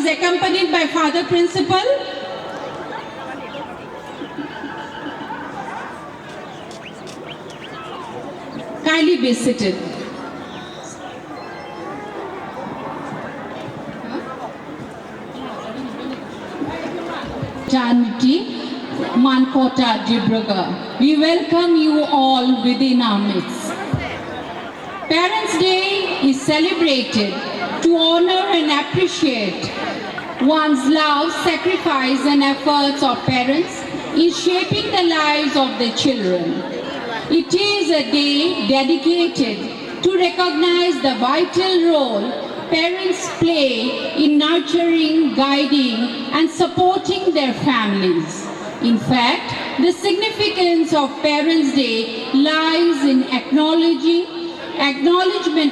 is accompanied by Father Principal. Kindly be seated. Janity Mankota Dibrugarh, we welcome you all within our midst. Parents' Day is celebrated to honor and appreciate one's love, sacrifice and efforts of parents in shaping the lives of their children. It is a day dedicated to recognize the vital role parents play in nurturing, guiding and supporting their families. In fact, the significance of Parents' Day lies in acknowledgement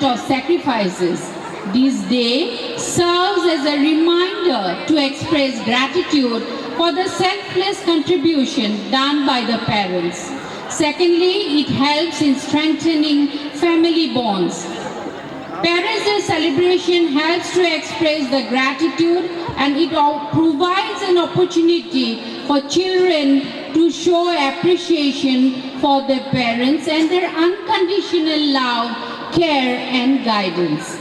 of sacrifices. This day serves as a reminder to express gratitude for the selfless contribution done by the parents. Secondly, it helps in strengthening family bonds. Parents' Day celebration helps to express the gratitude and it provides an opportunity for children to show appreciation for their parents and their unconditional love, care and guidance.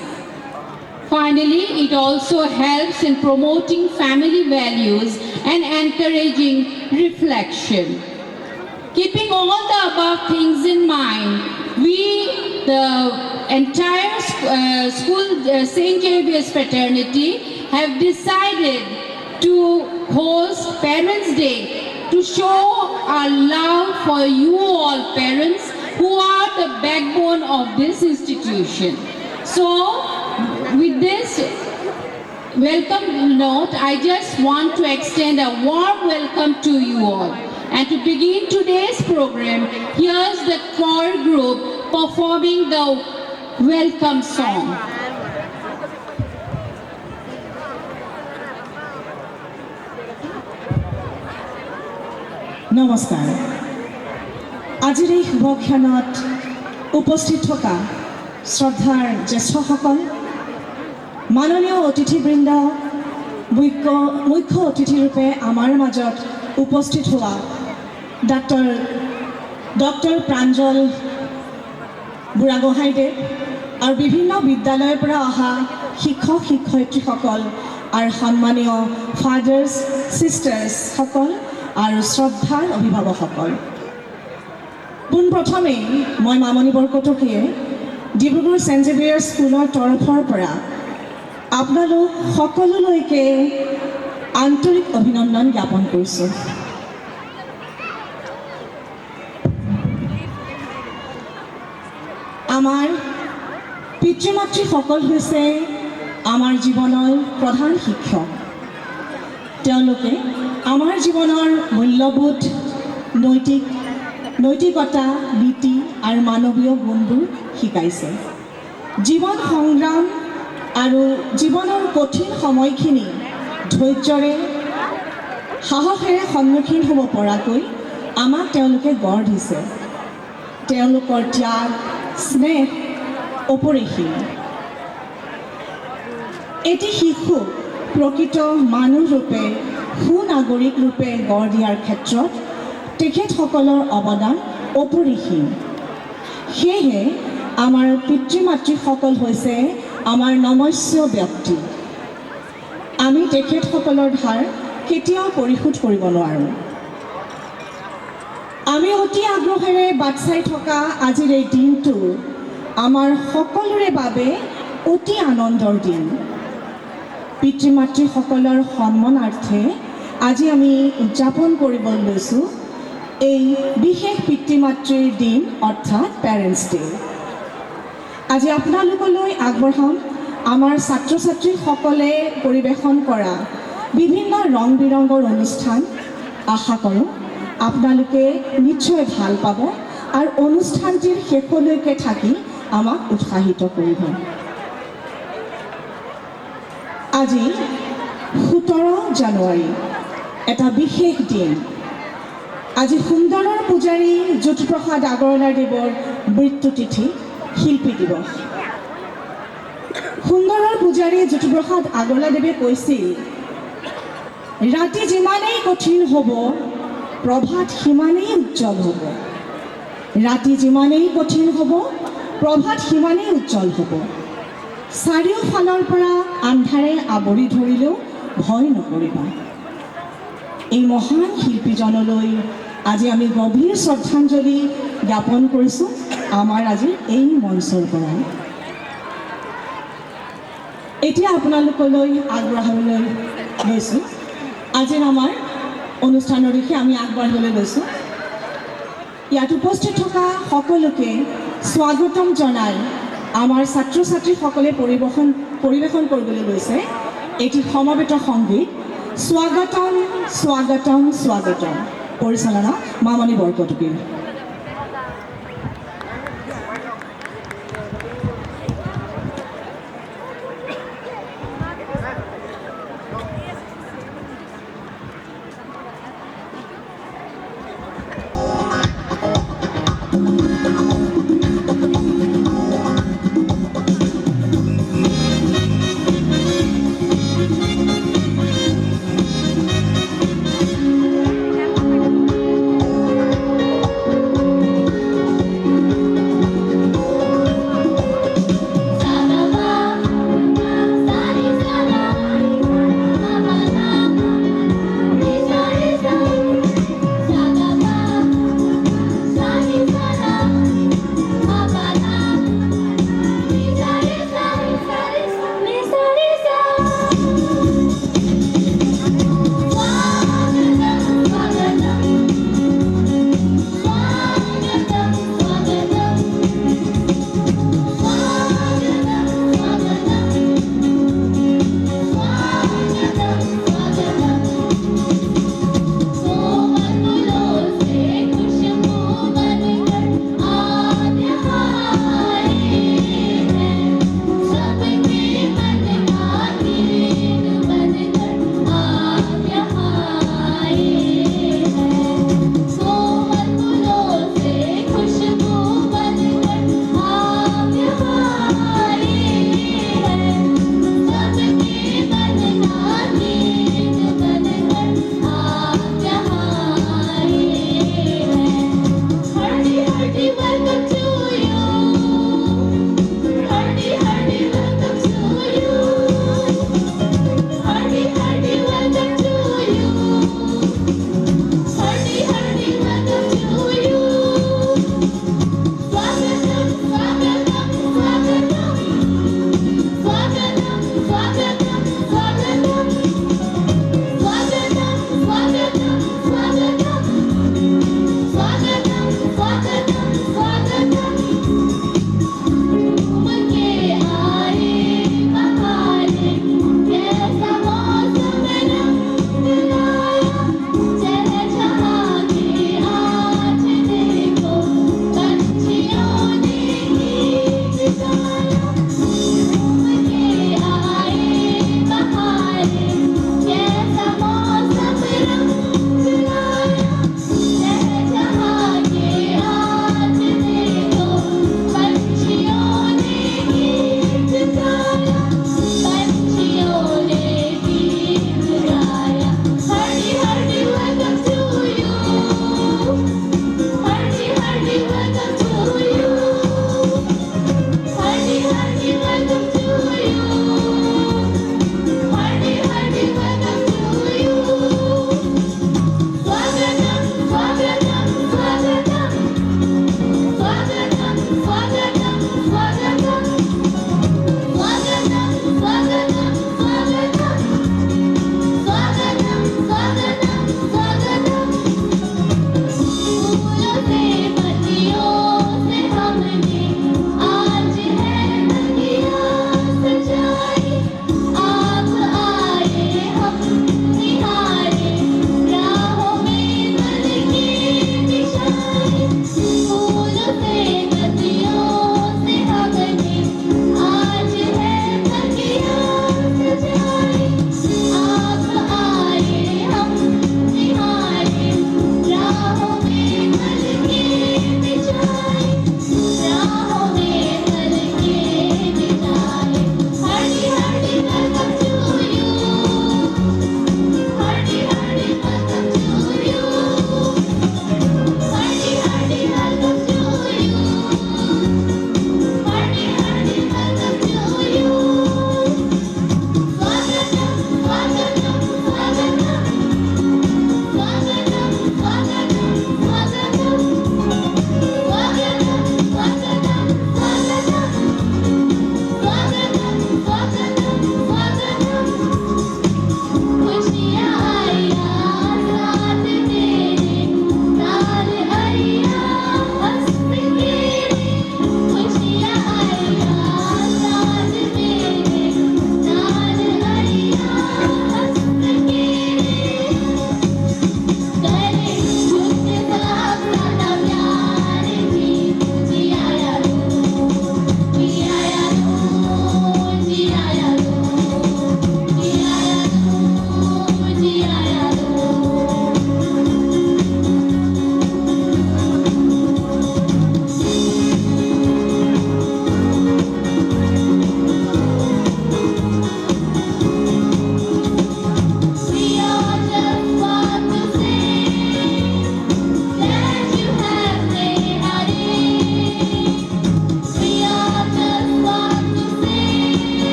Finally, it also helps in promoting family values and encouraging reflection. Keeping all the above things in mind, we, the entire St. Xavier's fraternity, have decided to host Parents' Day to show our love for you all parents who are the backbone of this institution. So, with this welcome note, I just want to extend a warm welcome to you all. And to begin today's program, here's the choir group performing the welcome song. নমস্কাৰ আজিৰ এই শুভক্ষণত উপস্থিত থকা শ্ৰদ্ধাৰ জ্যেষ্ঠসকল মাননীয় অতিথিবৃন্দ মুখ্য অতিথিৰূপে আমাৰ মাজত উপস্থিত হোৱা ডক্টৰ প্ৰাঞ্জল বুঢ়াগোহাঁইদেৱ আৰু বিভিন্ন বিদ্যালয়ৰ পৰা অহা শিক্ষক শিক্ষয়িত্ৰীসকল আৰু সন্মানীয় ফাদাৰ্ছ চিষ্টাৰ্ছসকল আৰু শ্ৰদ্ধাৰ অভিভাৱকসকল পোনপ্ৰথমেই মই মামনি বৰকটকীয়ে ডিব্ৰুগড় ছেইণ্ট জেভিয়াৰ্ছ স্কুলৰ তৰফৰ পৰা আপোনালোক সকলোলৈকে আন্তৰিক অভিনন্দন জ্ঞাপন কৰিছোঁ। আমাৰ পিতৃ মাতৃসকল হৈছে আমাৰ জীৱনৰ প্ৰধান শিক্ষক। তেওঁলোকে আমাৰ জীৱনৰ মূল্যবোধ নৈতিকতা নীতি আৰু মানৱীয় গুণবোৰ শিকাইছে। জীৱন সংগ্ৰাম আৰু জীৱনৰ কঠিন সময়খিনি ধৈৰ্যৰে সাহসেৰে সন্মুখীন হ'ব পৰাকৈ আমাক তেওঁলোকে গঢ় দিছে। তেওঁলোকৰ ত্যাগ স্নেহ অপৰিসীম। এটি শিশুক প্ৰকৃত মানুহৰূপে সুনাগৰিক ৰূপে গঢ় দিয়াৰ ক্ষেত্ৰত তেখেতসকলৰ অৱদান অপৰিসীম। সেয়েহে আমাৰ পিতৃ মাতৃসকল হৈছে আমাৰ নমস্য ব্যক্তি। আমি তেখেতসকলৰ ধাৰ কেতিয়াও পৰিশোধ কৰিব নোৱাৰোঁ। আমি অতি আগ্ৰহেৰে বাট চাই থকা আজিৰ এই দিনটো আমাৰ সকলোৰে বাবে অতি আনন্দৰ দিন। পিতৃ মাতৃসকলৰ সন্মানাৰ্থে আজি আমি উদযাপন কৰিবলৈ লৈছোঁ এই বিশেষ পিতৃ মাতৃৰ দিন অৰ্থাৎ পেৰেণ্টছ ডে। আজি আপোনালোকলৈ আগবঢ়াম আমাৰ ছাত্ৰ ছাত্ৰীসকলে পৰিৱেশন কৰা বিভিন্ন ৰং বিৰঙৰ অনুষ্ঠান। আশা কৰোঁ আপোনালোকে নিশ্চয় ভাল পাব আৰু অনুষ্ঠানটিৰ শেষলৈকে থাকি আমাক উৎসাহিত কৰিব। আজি 17 জানুৱাৰী এটা বিশেষ দিন। আজি সুন্দৰৰ পূজাৰী জ্যোতিপ্ৰসাদ আগৰৱালাদেৱৰ মৃত্যু তিথি, শিল্পী দিৱস। সুন্দৰৰ পূজাৰী জ্যোতিপ্ৰসাদ আগৰৱালাদেৱে কৈছিল, ৰাতি যিমানেই কঠিন হ'ব, প্ৰভাত সিমানেই উজ্জ্বল হ'ব। ৰাতি যিমানেই কঠিন হ'ব, প্ৰভাত সিমানেই উজ্জ্বল হ'ব। চাৰিওফালৰ পৰা আন্ধাৰে আৱৰি ধৰিলেও ভয় নকৰিবা। এই মহান শিল্পীজনলৈ আজি আমি গভীৰ শ্ৰদ্ধাঞ্জলি জ্ঞাপন কৰিছোঁ আমাৰ আজিৰ এই মঞ্চৰ পৰা। এতিয়া আপোনালোকলৈ আগবঢ়াবলৈ লৈছোঁ আজিৰ আমাৰ অনুষ্ঠানৰ দিশে আমি আগবাঢ়িবলৈ লৈছোঁ। ইয়াত উপস্থিত থকা সকলোকে স্বাগতম জনাই আমাৰ ছাত্ৰ ছাত্ৰীসকলে পৰিৱেশন কৰিবলৈ লৈছে এটি সমবেত সংগীত স্বাগতম স্বাগতম স্বাগতম, পৰিচালনা মামণি Borkotoky.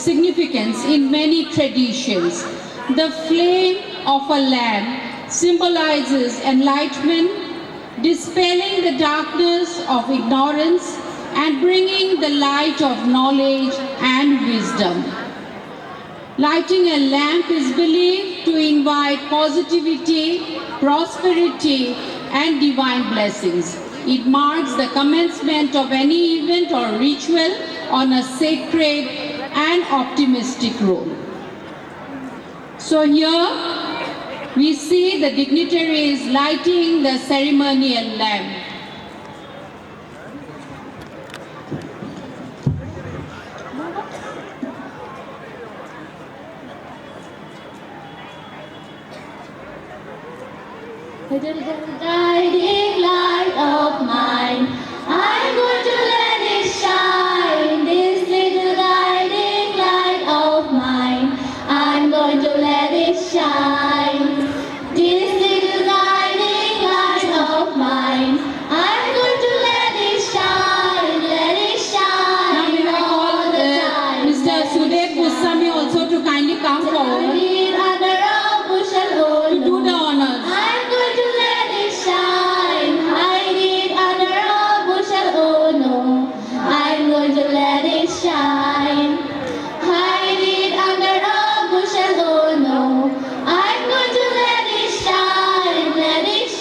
significance in many traditions. The flame of a lamp symbolizes enlightenment, dispelling the darkness of ignorance and bringing the light of knowledge and wisdom. Lighting a lamp is believed to invite positivity, prosperity, and divine blessings. It marks the commencement of any event or ritual on a sacred and optimistic road. So here we see the dignitaries lighting the ceremonial lamp. Little guiding light of mine, I'm going to let it shine. This little guiding light of mine, I'm going to let it shine. This little guiding light of mine, I'm going to let it shine. Let it Now we shine will all call the time. Mr. Sudev Goswami also to kindly come forward Hide under a bushel, oh to do the no. honors. I'm going to let it shine. Hide it under a bushel, oh no. I'm going to let it shine. Hide it under a bushel, oh no. I'm going to let it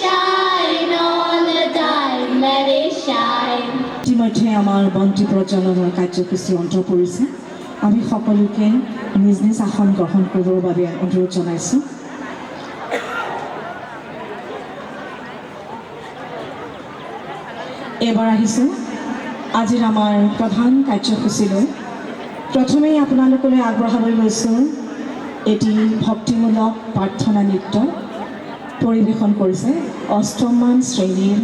shine all the time. Let it shine. ইতিমধ্যে আমাৰ বন্তি প্ৰজ্বলনৰ কাৰ্যসূচী অন্ত পৰিছে আমি সকলোকে নিজ নিজ আসন গ্ৰহণ কৰিবৰ বাবে অনুৰোধ জনাইছোঁ এবাৰ আহিছোঁ আজিৰ আমাৰ প্ৰধান কাৰ্যসূচীলৈ প্ৰথমেই আপোনালোকলৈ আগবঢ়াবলৈ লৈছোঁ এটি ভক্তিমূলক প্ৰাৰ্থনা নৃত্য পৰিৱেশন কৰিছে অষ্টমমান শ্ৰেণীৰ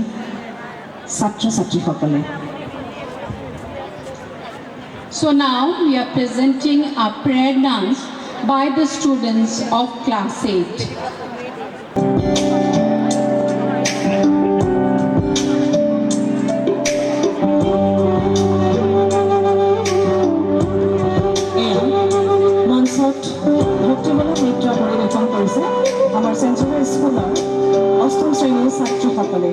ছাত্ৰ ছাত্ৰীসকলে So now we are presenting a prayer dance by the students of class 8. মঞ্চত ভক্তিমূলক নৃত্য পৰিৱেশন কৰিছে আমাৰ চেঞ্চুৰী স্কুলৰ অষ্টম শ্ৰেণীৰ ছাত্ৰসকলে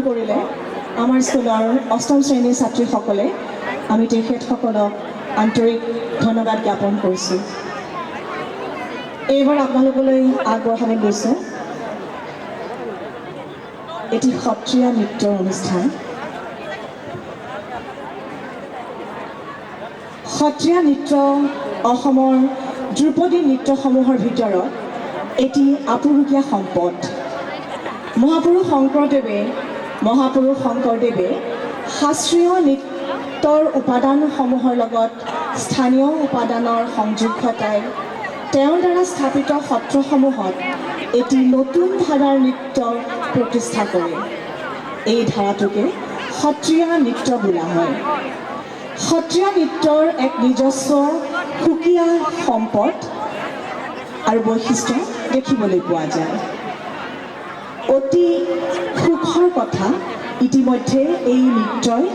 কৰিলে আমাৰ স্কুলৰ অষ্টম শ্ৰেণীৰ ছাত্ৰীসকলে আমি তেখেতসকলক আন্তৰিক ধন্যবাদ জ্ঞাপন কৰিছোঁ। এইবাৰ আপোনালোকলৈ আগবঢ়াব গৈছে এটি সত্ৰীয়া নৃত্যৰ অনুষ্ঠান। সত্ৰীয়া নৃত্য অসমৰ ধ্ৰুপদী নৃত্যসমূহৰ ভিতৰত এটি আপুৰুগীয়া সম্পদ। মহাপুৰুষ শংকৰদেৱে শাস্ত্ৰীয় নৃত্যৰ উপাদানসমূহৰ লগত স্থানীয় উপাদানৰ সংযোগ ঘটাই তেওঁৰ দ্বাৰা স্থাপিত সত্ৰসমূহত এটি নতুন ধাৰাৰ নৃত্য প্ৰতিষ্ঠা কৰে। এই ধাৰাটোকে সত্ৰীয়া নৃত্য বোলা হয়। সত্ৰীয়া নৃত্যৰ এক নিজস্ব সুকীয়া সম্পদ আৰু বৈশিষ্ট্য দেখিবলৈ পোৱা যায়। অতি সুখৰ কথা, ইতিমধ্যে এই নৃত্যই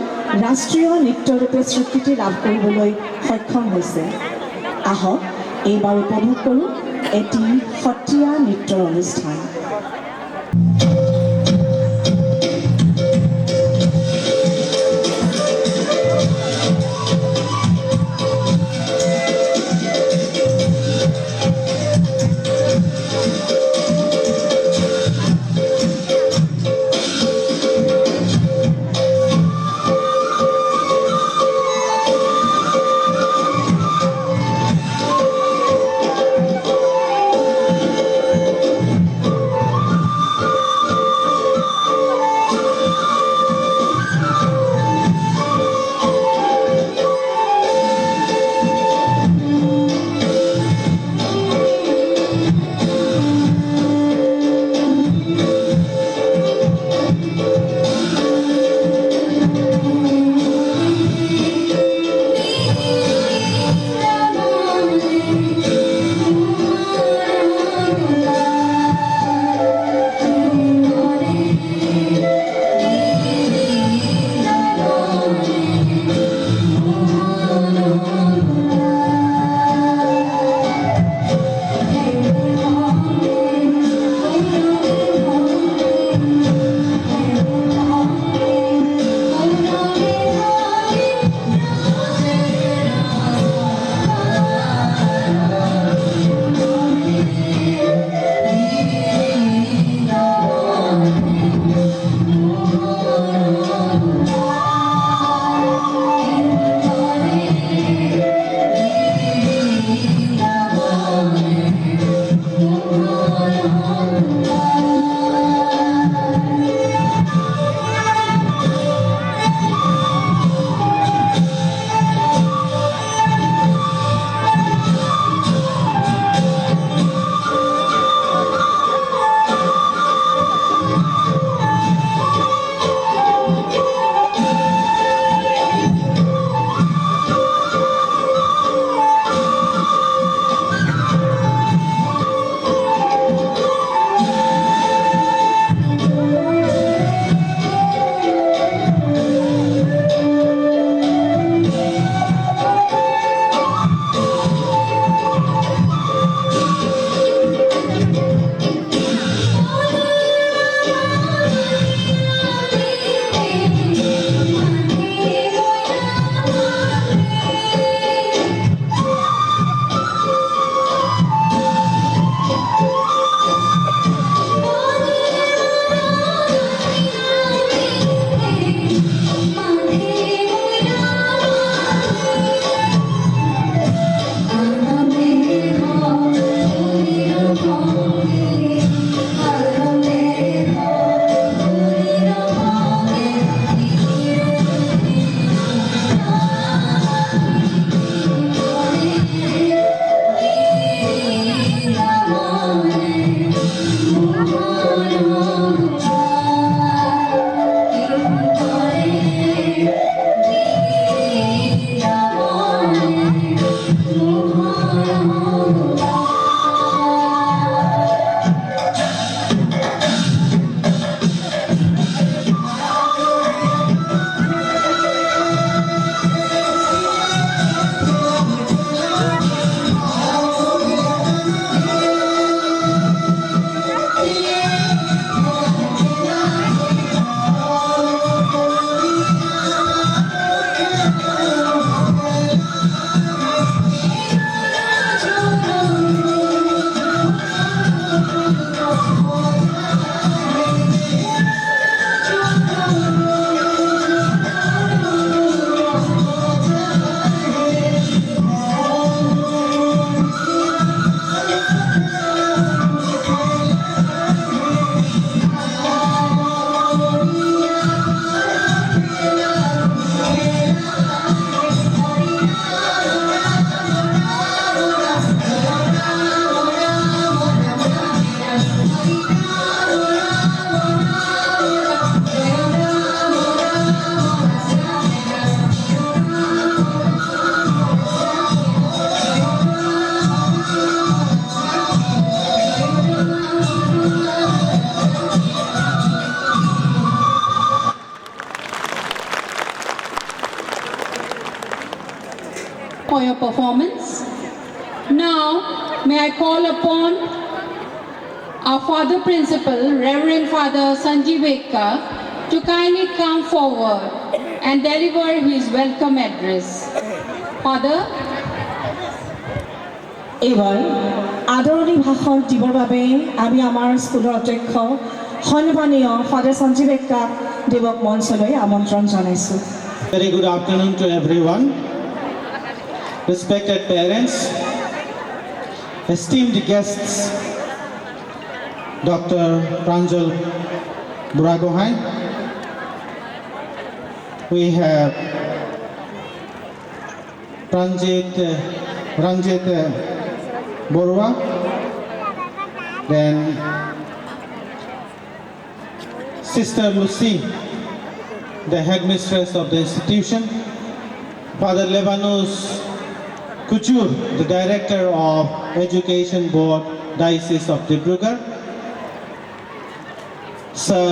ৰাষ্ট্ৰীয় নৃত্যৰূপে স্বীকৃতি লাভ কৰিবলৈ সক্ষম হৈছে। আহক এইবাৰ উপভোগ কৰোঁ এটি সত্ৰীয়া নৃত্যৰ অনুষ্ঠান। for your performance. Now, may I call upon our Father Principal, Reverend Father Sanjeev Ekka, to kindly come forward and deliver his welcome address. Father, এইবাৰ আদৰণি ভাষণ দিবৰ বাবে আমি আমাৰ স্কুলৰ অধ্যক্ষ সন্মানীয় ফাদাৰ সঞ্জীৱ এক্কাক দেৱক মঞ্চলৈ আমন্ত্ৰণ জনাইছোঁ। Very good afternoon to everyone. Respected parents, esteemed guests, Dr. Pranjal Buragohain. We have Ranjit Borua, then Sister Lucy, the headmistress of the institution, Father Lebanus Kuchur, the director of Education Board, Diocese of Dibrugarh, Sir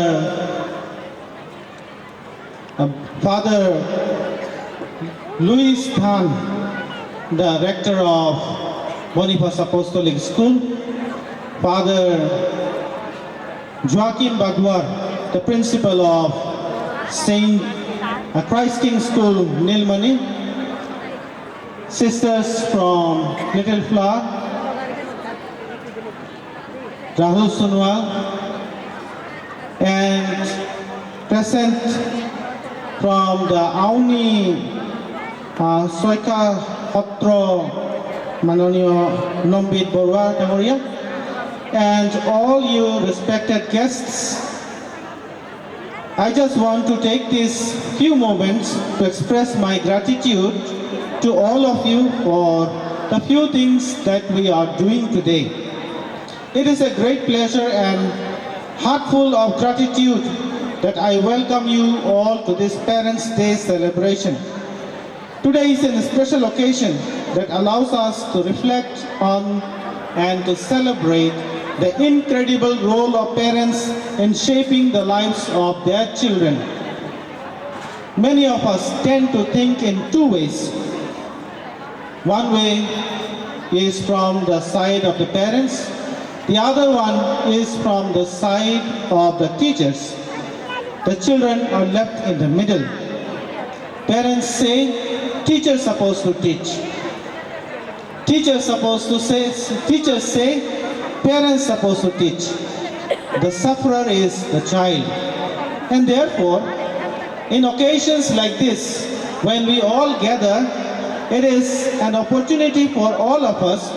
Father Louis Than, the rector of Boniface Apostolic School, Father Joaquin Bagwar, the principal of St. Christ King School, Nilmani, sisters from Little Flower, Rahul Sunwal, and present from the Auni Soika Hotro Manonio Nombit Borwa Memorial, and all you respected guests. I just want to take these few moments to express my gratitude to all of you for the few things that we are doing today. It is a great pleasure and heartful of gratitude that I welcome you all to this Parents' Day celebration. Today is a special occasion that allows us to reflect on and to celebrate the incredible role of parents in shaping the lives of their children. Many of us tend to think in two ways. One way is from the side of the parents, the other one is from the side of the teachers. The children are left in the middle. Parents say, teachers supposed to teach. Teachers say, parents supposed to teach. The sufferer is the child. And therefore, in occasions like this, when we all gather, it is an opportunity for all of us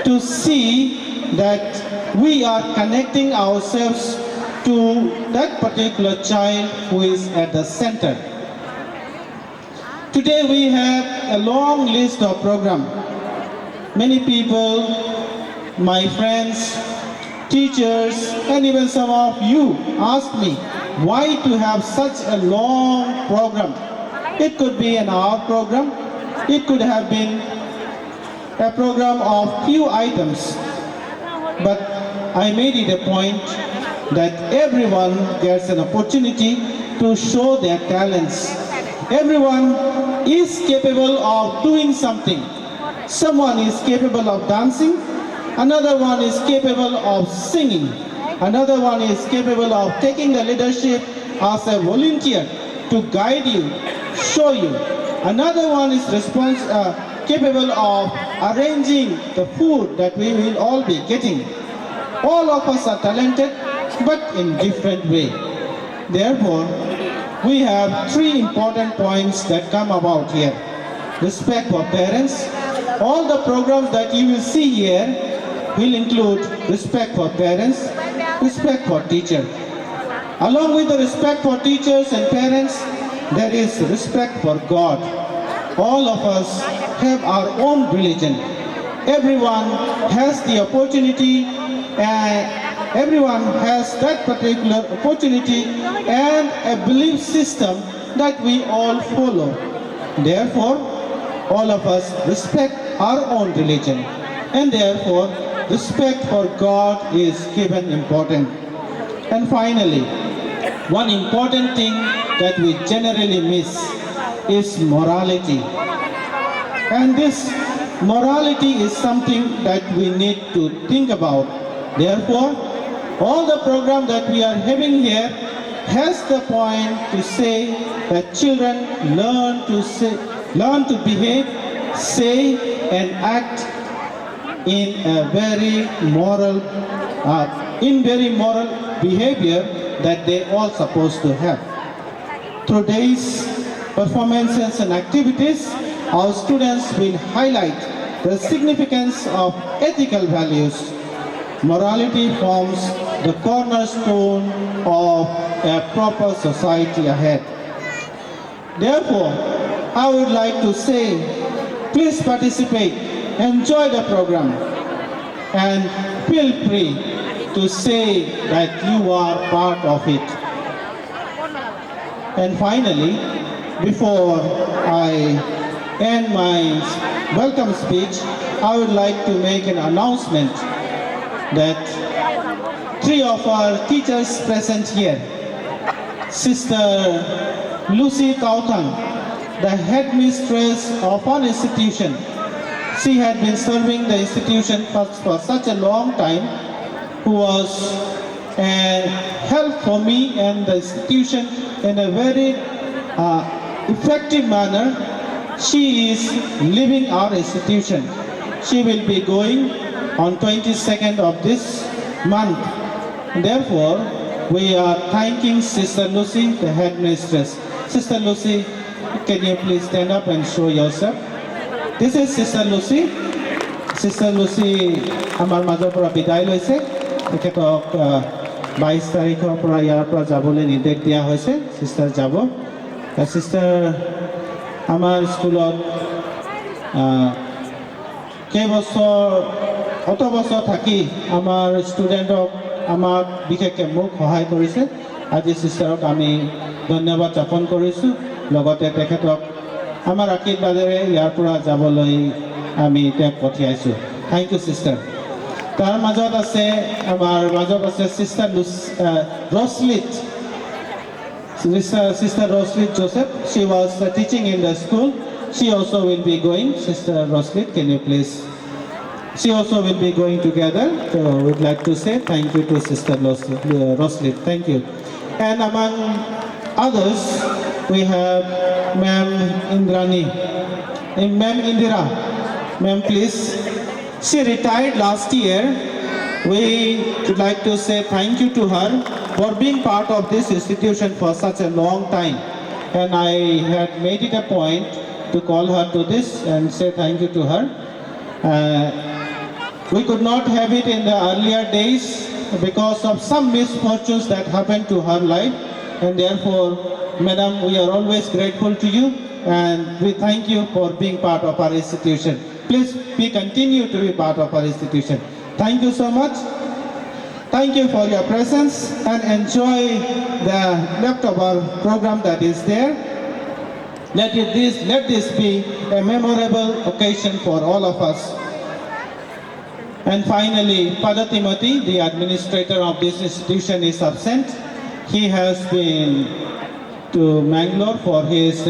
to see that we are connecting ourselves to that particular child who is at the center. Today we have a long list of programs. Many people, my friends, teachers, and even some of you asked me why to have such a long program. It could be an hour program. It could have been a program of few items. But I made it a point that everyone gets an opportunity to show their talents. Everyone is capable of doing something. Someone is capable of dancing, another one is capable of singing, another one is capable of taking the leadership as a volunteer to guide you, show you. Another one is capable of arranging the food that we will all be getting. All of us are talented, but in different way. Therefore, we have three important points that come about here. Respect for parents. All the programs that you will see here will include respect for parents, respect for teachers. Along with the respect for teachers and parents, there is respect for God. All of us have our own religion. Everyone has the opportunity and everyone has that particular opportunity and a belief system that we all follow. Therefore, all of us respect our own religion, and therefore respect for God is given importance. And finally, one important thing that we generally miss is morality. And this morality is something that we need to think about. Therefore, all the program that we are having here has the point to say that children learn to behave, say, and act in a very moral behavior that they all supposed to have. Through these performances and activities, our students will highlight the significance of ethical values. Morality forms the cornerstone of a proper society ahead. Therefore, I would like to say, please participate, enjoy the program, and feel free to say that you are part of it. And finally, before I end my welcome speech, I would like to make an announcement that 3 of our teachers present here, Sister Lucy Kautang, the headmistress of our institution. She had been serving the institution for such a long time, who was a help for me and the institution in a very effective manner. She is leaving our institution. She will be going on 22nd of this month. Therefore, we are thanking Sister Lucy, the headmistress. Sister Lucy, can you please stand up and show yourself? This is Sister Lucy. Sister Lucy, আমাৰ মাজৰ পৰা বিদায় লৈছে। তেখেতক 22 তাৰিখৰ পৰা ইয়াৰ পৰা যাবলৈ নিৰ্দেশ দিয়া হৈছে। সিস্টাৰ যাব। সিস্টাৰ আমাৰ স্কুলত কেইবছৰ অত বছৰ থাকি আমাৰ ষ্টুডেণ্টক আমাক বিশেষকৈ মোক সহায় কৰিছে। আজি সিস্টাৰক আমি ধন্যবাদ জ্ঞাপন কৰিছোঁ। লগতে তেখেতক আমাৰ আশীৰ্বাদেৰে ইয়াৰ পৰা যাবলৈ আমি তেওঁক পঠিয়াইছোঁ। Thank you সিস্টাৰ। তাৰ মাজত আছে আমাৰ মাজত আছে সিস্টাৰ ৰছলিট। Sister Roslit Joseph, she was teaching in the school. She also will be going. Sister Roslit, can you please? She also will be going together. So we'd like to say thank you to Sister Roslit. Thank you. And among others, we have Ma'am Indrani. Ma'am Indira. Ma'am, please. She retired last year. We would like to say thank you to her for being part of this institution for such a long time. And I had made it a point to call her to this and say thank you to her. We could not have it in the earlier days because of some misfortunes that happened to her life. And therefore, Madam, we are always grateful to you and we thank you for being part of our institution. Please continue to be part of our institution. Thank you so much. Thank you for your presence and enjoy the leftover program that is there. Let this be a memorable occasion for all of us. And finally, Father Timothy, the administrator of this institution, is absent. He has been to Mangalore for his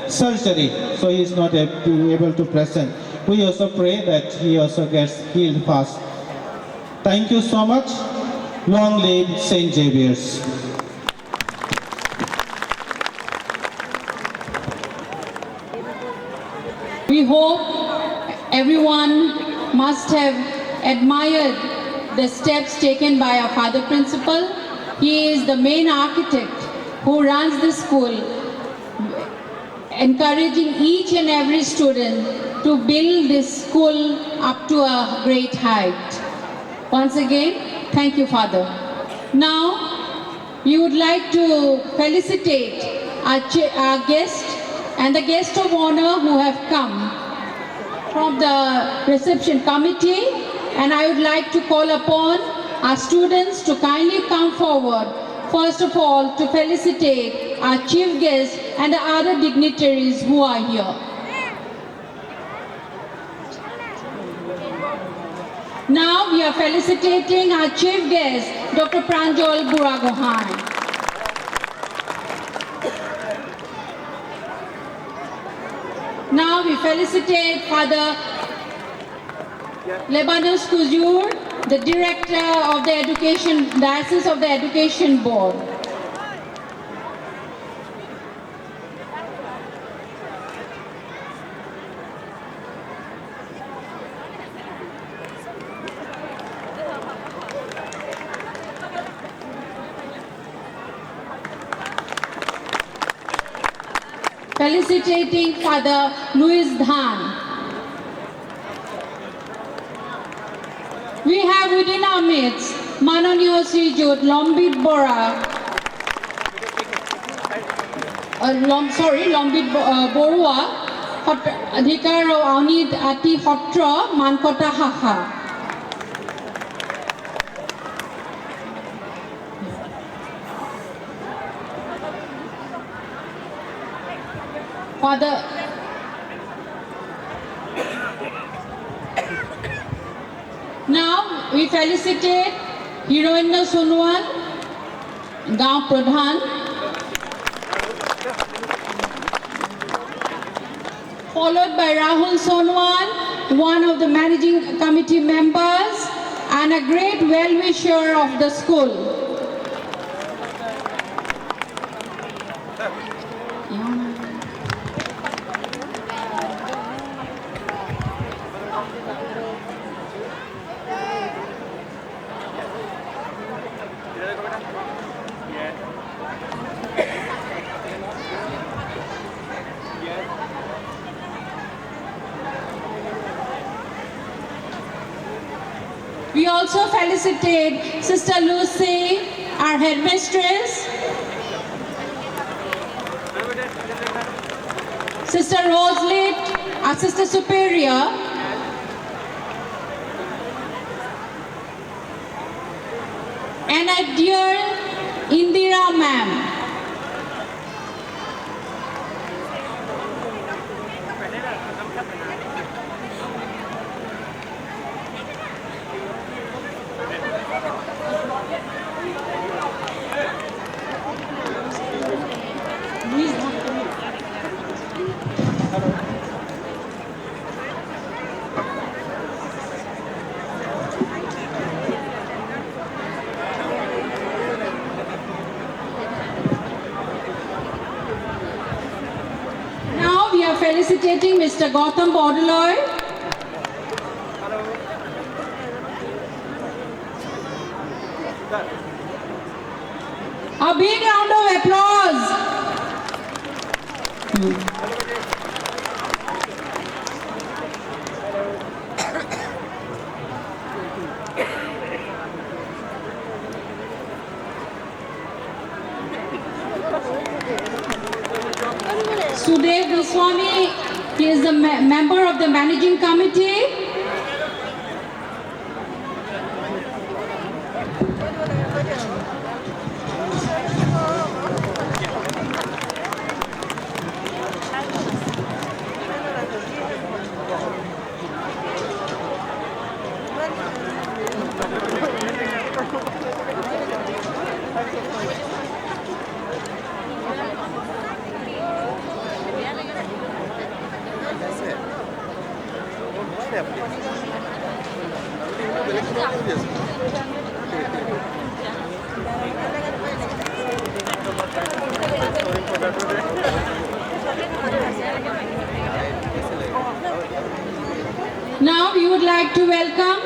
surgery, so he is not able to present. We also pray that he also gets healed fast. Thank you so much. Long live St. Xavier's. We hope everyone must have admired the steps taken by our Father Principal. He is the main architect who runs the school, encouraging each and every student to build this school up to a great height. Once again, thank you, Father. Now, we would like to felicitate our guest and the guest of honor who have come from the reception committee, and I would like to call upon our students to kindly come forward, first of all, to felicitate our chief guest and the other dignitaries who are here. Now we are felicitating our chief guest, Dr. Pranjal Buragohain. Now we felicitate Father Lebanus Kuzur, the Director of the Diocese of the Education Board. Felicitating Father Louis Dhan. We have within our midst Manoniya Srijut Lombit Bora, Lombit Borua, Adhikar Aunid Ati Hotra, Mankota Haha. Father Now we felicitate Heroina Sonwal, Gaon Pradhan, followed by Rahul Sonwal, one of the managing committee members and a great well-wisher of the school. We also felicitate Sister Lucy, our headmistress, Sister Roselit, our Sister Superior, and our dear Indira Ma'am. Now we are felicitating Mr. Gautam Baudeloy. A big round of applause. Sudev Goswami, he is a member of the managing committee. Now we would like to welcome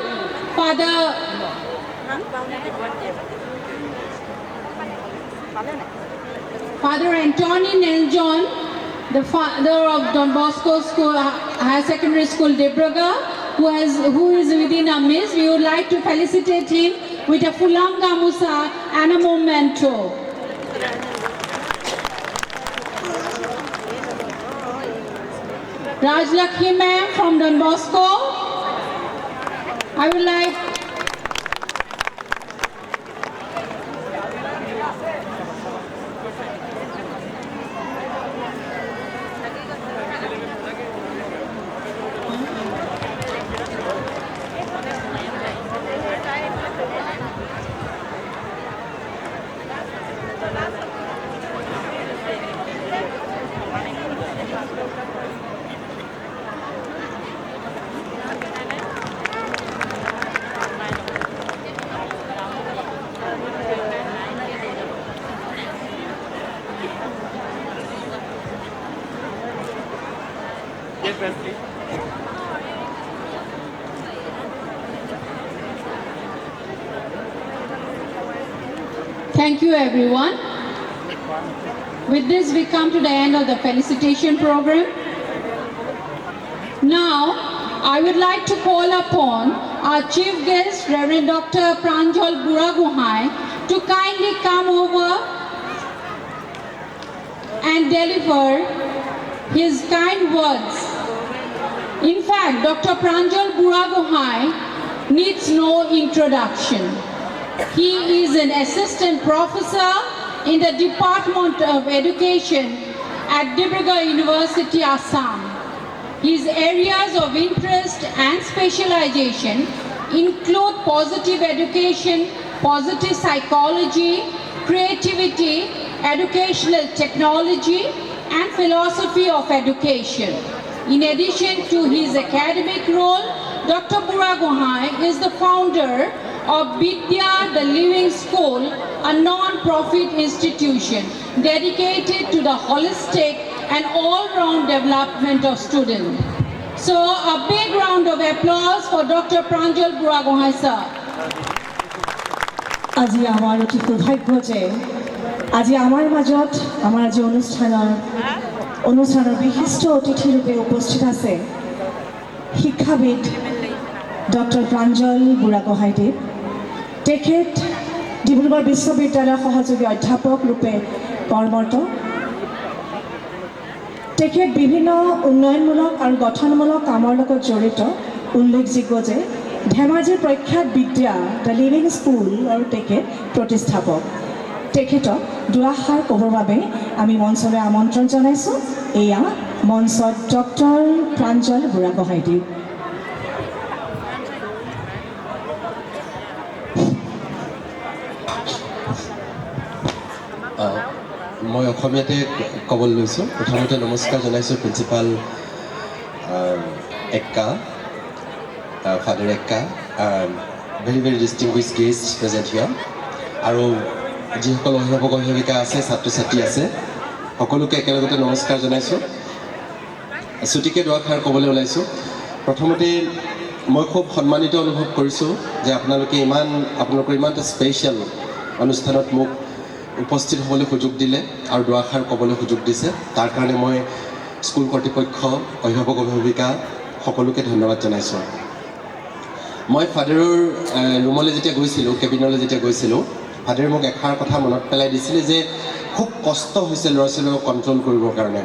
Father Anthony Neljon, the father of Don Bosco School, Higher Secondary School, Debraga, who is within our midst. We would like to felicitate him with a Fulam Gamusa and a memento. Rajlakshmi ma'am from Don Bosco. I would like Thank you, everyone. With this, we come to the end of the felicitation program. Now, I would like to call upon our chief guest, Reverend Dr. Pranjal Buragohai, to kindly come over and deliver his kind words. In fact, Dr. Pranjal Buragohai needs no introduction. He is an assistant professor in the Department of Education at Dibrugarh University, Assam. His areas of interest and specialization include positive education, positive psychology, creativity, educational technology, and philosophy of education. In addition to his academic role, Dr. Buragohai is the founder of Vidya the Living School, a non-profit institution dedicated to the holistic and all-round development of students. So a big round of applause for Dr. Pranjal Buragohai, sir. আজি আমাৰ অতি সৌভাগ্য যে আজি আমাৰ মাজত আমাৰ আজি অনুষ্ঠানৰ বিশিষ্ট অতিথিৰূপে উপস্থিত আছে শিক্ষাবিদ ডক্টৰ প্ৰাঞ্জল বুঢ়াগোহাঁইদেৱ। তেখেত ডিব্ৰুগড় বিশ্ববিদ্যালয়ৰ সহযোগী অধ্যাপক ৰূপে কৰ্মৰত। তেখেত বিভিন্ন উন্নয়নমূলক আৰু গঠনমূলক কামৰ লগত জড়িত। উল্লেখযোগ্য যে ধেমাজিৰ প্ৰখ্যাত বিদ্যা দ্য লিভিং স্কুলৰ তেখেত প্ৰতিষ্ঠাপক। তেখেতক দুআষাৰ ক'বৰ বাবে আমি মঞ্চলৈ আমন্ত্ৰণ জনাইছোঁ। এয়া মঞ্চত ডক্টৰ প্ৰাঞ্জল বুঢ়াগোহাঁইদেৱ। মই অসমীয়াতে ক'বলৈ লৈছোঁ। প্ৰথমতে নমস্কাৰ জনাইছোঁ প্ৰিন্সিপাল এক্কা, ফাদাৰ এক্কা, ভেৰি ভেৰি ডিষ্টিংগুইছ গেষ্ট প্ৰেজেণ্ট হিয়াৰ, আৰু যিসকল অভিভাৱক অভিভাৱিকা আছে, ছাত্ৰ ছাত্ৰী আছে, সকলোকে একেলগতে নমস্কাৰ জনাইছোঁ। ছুটিকে দুআষাৰ ক'বলৈ ওলাইছোঁ। প্ৰথমতে মই খুব সন্মানিত অনুভৱ কৰিছোঁ যে আপোনালোকৰ ইমান এটা স্পেচিয়েল অনুষ্ঠানত মোক উপস্থিত হ'বলৈ সুযোগ দিলে আৰু দুআষাৰ ক'বলৈ সুযোগ দিছে। তাৰ কাৰণে মই স্কুল কৰ্তৃপক্ষ, অভিভাৱক অভিভাৱিকা সকলোকে ধন্যবাদ জনাইছোঁ। মই ফাদাৰৰ ৰুমলৈ যেতিয়া গৈছিলোঁ, কেবিনলৈ যেতিয়া গৈছিলোঁ, ফাদাৰে মোক এষাৰ কথা মনত পেলাই দিছিলে যে খুব কষ্ট হৈছে ল'ৰা ছোৱালীক কণ্ট্ৰল কৰিবৰ কাৰণে।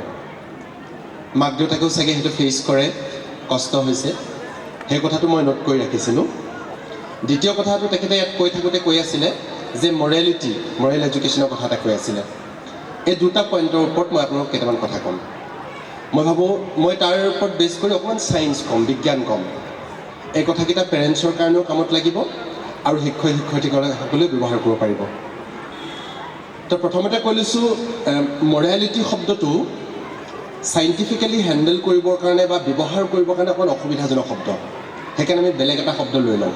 মাক দেউতাকেও চাগে সেইটো ফেচ কৰে, কষ্ট হৈছে। সেই কথাটো মই নোট কৰি ৰাখিছিলোঁ। দ্বিতীয় কথাটো তেখেতে ইয়াত কৈ থাকোঁতে কৈ আছিলে যে মৰেল এডুকেশ্যনৰ কথা এটা কৈ আছিলে। এই দুটা পইণ্টৰ ওপৰত মই আপোনালোক কেইটামান কথা ক'ম। মই ভাবোঁ মই তাৰ ওপৰত বেছ কৰি অকণমান ছায়েন্স ক'ম, বিজ্ঞান ক'ম। এই কথাকেইটা পেৰেণ্টছৰ কাৰণেও কামত লাগিব আৰু শিক্ষয়িত্ৰীসকলেও ব্যৱহাৰ কৰিব পাৰিব। তো প্ৰথমতে কৈ লৈছোঁ, মৰেলিটি শব্দটো চাইণ্টিফিকেলি হেণ্ডেল কৰিবৰ কাৰণে বা ব্যৱহাৰ কৰিবৰ কাৰণে অকণমান অসুবিধাজনক শব্দ। সেইকাৰণে আমি বেলেগ এটা শব্দ লৈ লওঁ।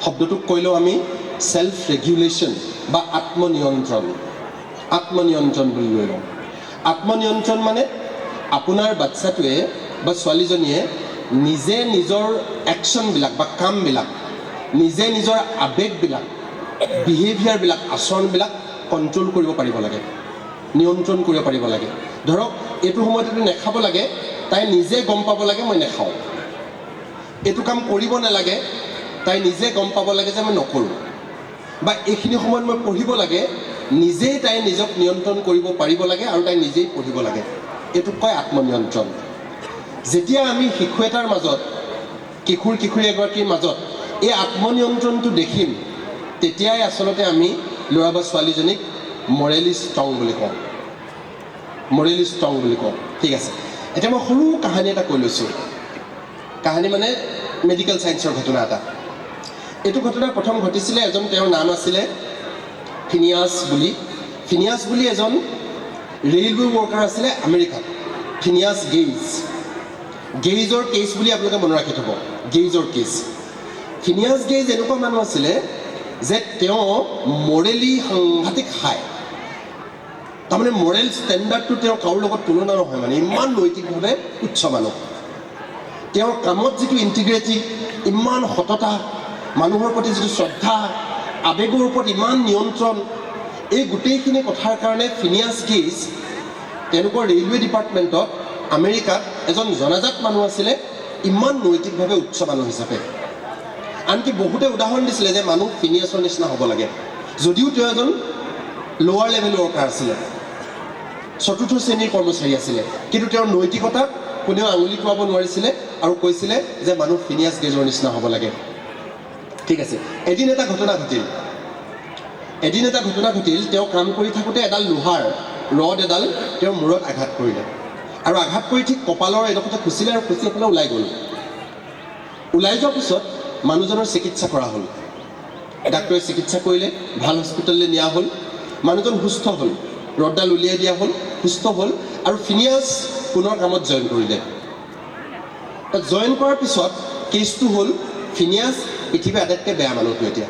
শব্দটোক কৈ লওঁ আমি সেলফ ৰেগুলেশ্যন বা আত্মনিয়ন্ত্ৰণ বুলি লৈ লওঁ। আত্মনিয়ন্ত্ৰণ মানে আপোনাৰ বাচ্চাটোৱে বা ছোৱালীজনীয়ে নিজে নিজৰ একশ্যনবিলাক বা কামবিলাক, নিজে নিজৰ আৱেগবিলাক, বিহেভিয়াৰবিলাক, আচৰণবিলাক কণ্ট্ৰল কৰিব পাৰিব লাগে, নিয়ন্ত্ৰণ কৰিব পাৰিব লাগে। ধৰক এইটো সময়ত এইটো নেখাব লাগে, তাই নিজে গম পাব লাগে মই নেখাওঁ। এইটো কাম কৰিব নালাগে, তাই নিজে গম পাব লাগে যে মই নকৰোঁ। বা এইখিনি সময়ত মই পঢ়িব লাগে, নিজেই তাই নিজক নিয়ন্ত্ৰণ কৰিব পাৰিব লাগে আৰু তাই নিজেই পঢ়িব লাগে। এইটোক কয় আত্মনিয়ন্ত্ৰণ। যেতিয়া আমি শিশু এটাৰ মাজত, কিশোৰী এগৰাকীৰ মাজত এই আত্মনিয়ন্ত্ৰণটো দেখিম, তেতিয়াই আচলতে আমি ল'ৰা বা ছোৱালীজনীক মৰেলি ষ্ট্ৰং বুলি কওঁ। ঠিক আছে, এতিয়া মই সৰু কাহিনী এটা কৈ লৈছোঁ। কাহিনী মানে মেডিকেল ছায়েন্সৰ ঘটনা এটা। এইটো ঘটনা প্ৰথম ঘটিছিলে, তেওঁৰ নাম আছিলে ফিনিয়াছ বুলি এজন ৰেইলৱে ৱৰ্কাৰ আছিলে আমেৰিকাত। ফিনিয়াছ গেইজৰ কেছ বুলি আপোনালোকে মনত ৰাখি থ'ব, গেইজৰ কেছ। ফিনিয়াছ গেইজ এনেকুৱা মানুহ আছিলে যে তেওঁ মৰেলি সাংঘাতিক হাই। তাৰমানে মৰেল ষ্টেণ্ডাৰ্ডটো তেওঁ কাৰো লগত তুলনা নহয়, মানে ইমান নৈতিকভাৱে উচ্চ মানুহ। তেওঁৰ কামত যিটো ইণ্টিগ্ৰিটি, ইমান সততা, মানুহৰ প্ৰতি যিটো শ্ৰদ্ধা, আৱেগৰ ওপৰত ইমান নিয়ন্ত্ৰণ, এই গোটেইখিনি কথাৰ কাৰণে ফিনিয়াছ গেজ তেওঁলোকৰ ৰেলৱে ডিপাৰ্টমেণ্টত আমেৰিকাত এজন জনাজাত মানুহ আছিলে, ইমান নৈতিকভাৱে উচ্চ মানুহ হিচাপে। আনকি বহুতে উদাহৰণ দিছিলে যে মানুহ ফিনিয়াছৰ নিচিনা হ'ব লাগে, যদিও তেওঁ এজন লোৱাৰ লেভেল ৱৰ্কাৰ আছিলে, ৪ৰ্থ শ্ৰেণীৰ কৰ্মচাৰী আছিলে, কিন্তু তেওঁৰ নৈতিকতাত কোনেও আঙুলি টুৱাব নোৱাৰিছিলে আৰু কৈছিলে যে মানুহ ফিনিয়াছ গেজৰ নিচিনা হ'ব লাগে। ঠিক আছে, এদিন এটা ঘটনা ঘটিল, তেওঁ কাম কৰি থাকোঁতে এডাল লোহাৰ ৰড এডাল তেওঁৰ মূৰত আঘাত কৰিলে, আৰু আঘাত কৰি ঠিক কপালৰ এডোখৰতে খুচিলে আৰু খুচি পেলাই ওলাই গ'ল। ওলাই যোৱাৰ পিছত মানুহজনৰ চিকিৎসা কৰা হ'ল, ডাক্তৰে চিকিৎসা কৰিলে, ভাল হস্পিটেললৈ নিয়া হ'ল, মানুহজন সুস্থ হ'ল, ৰডডাল উলিয়াই দিয়া হ'ল, সুস্থ হ'ল, আৰু ফিনিয়াছ পুনৰ কামত জইন কৰিলে। তাত জইন কৰাৰ পিছত কেছটো হ'ল ফিনিয়াছ পৃথিৱীৰ আটাইতকৈ বেয়া মানুহটো এতিয়া।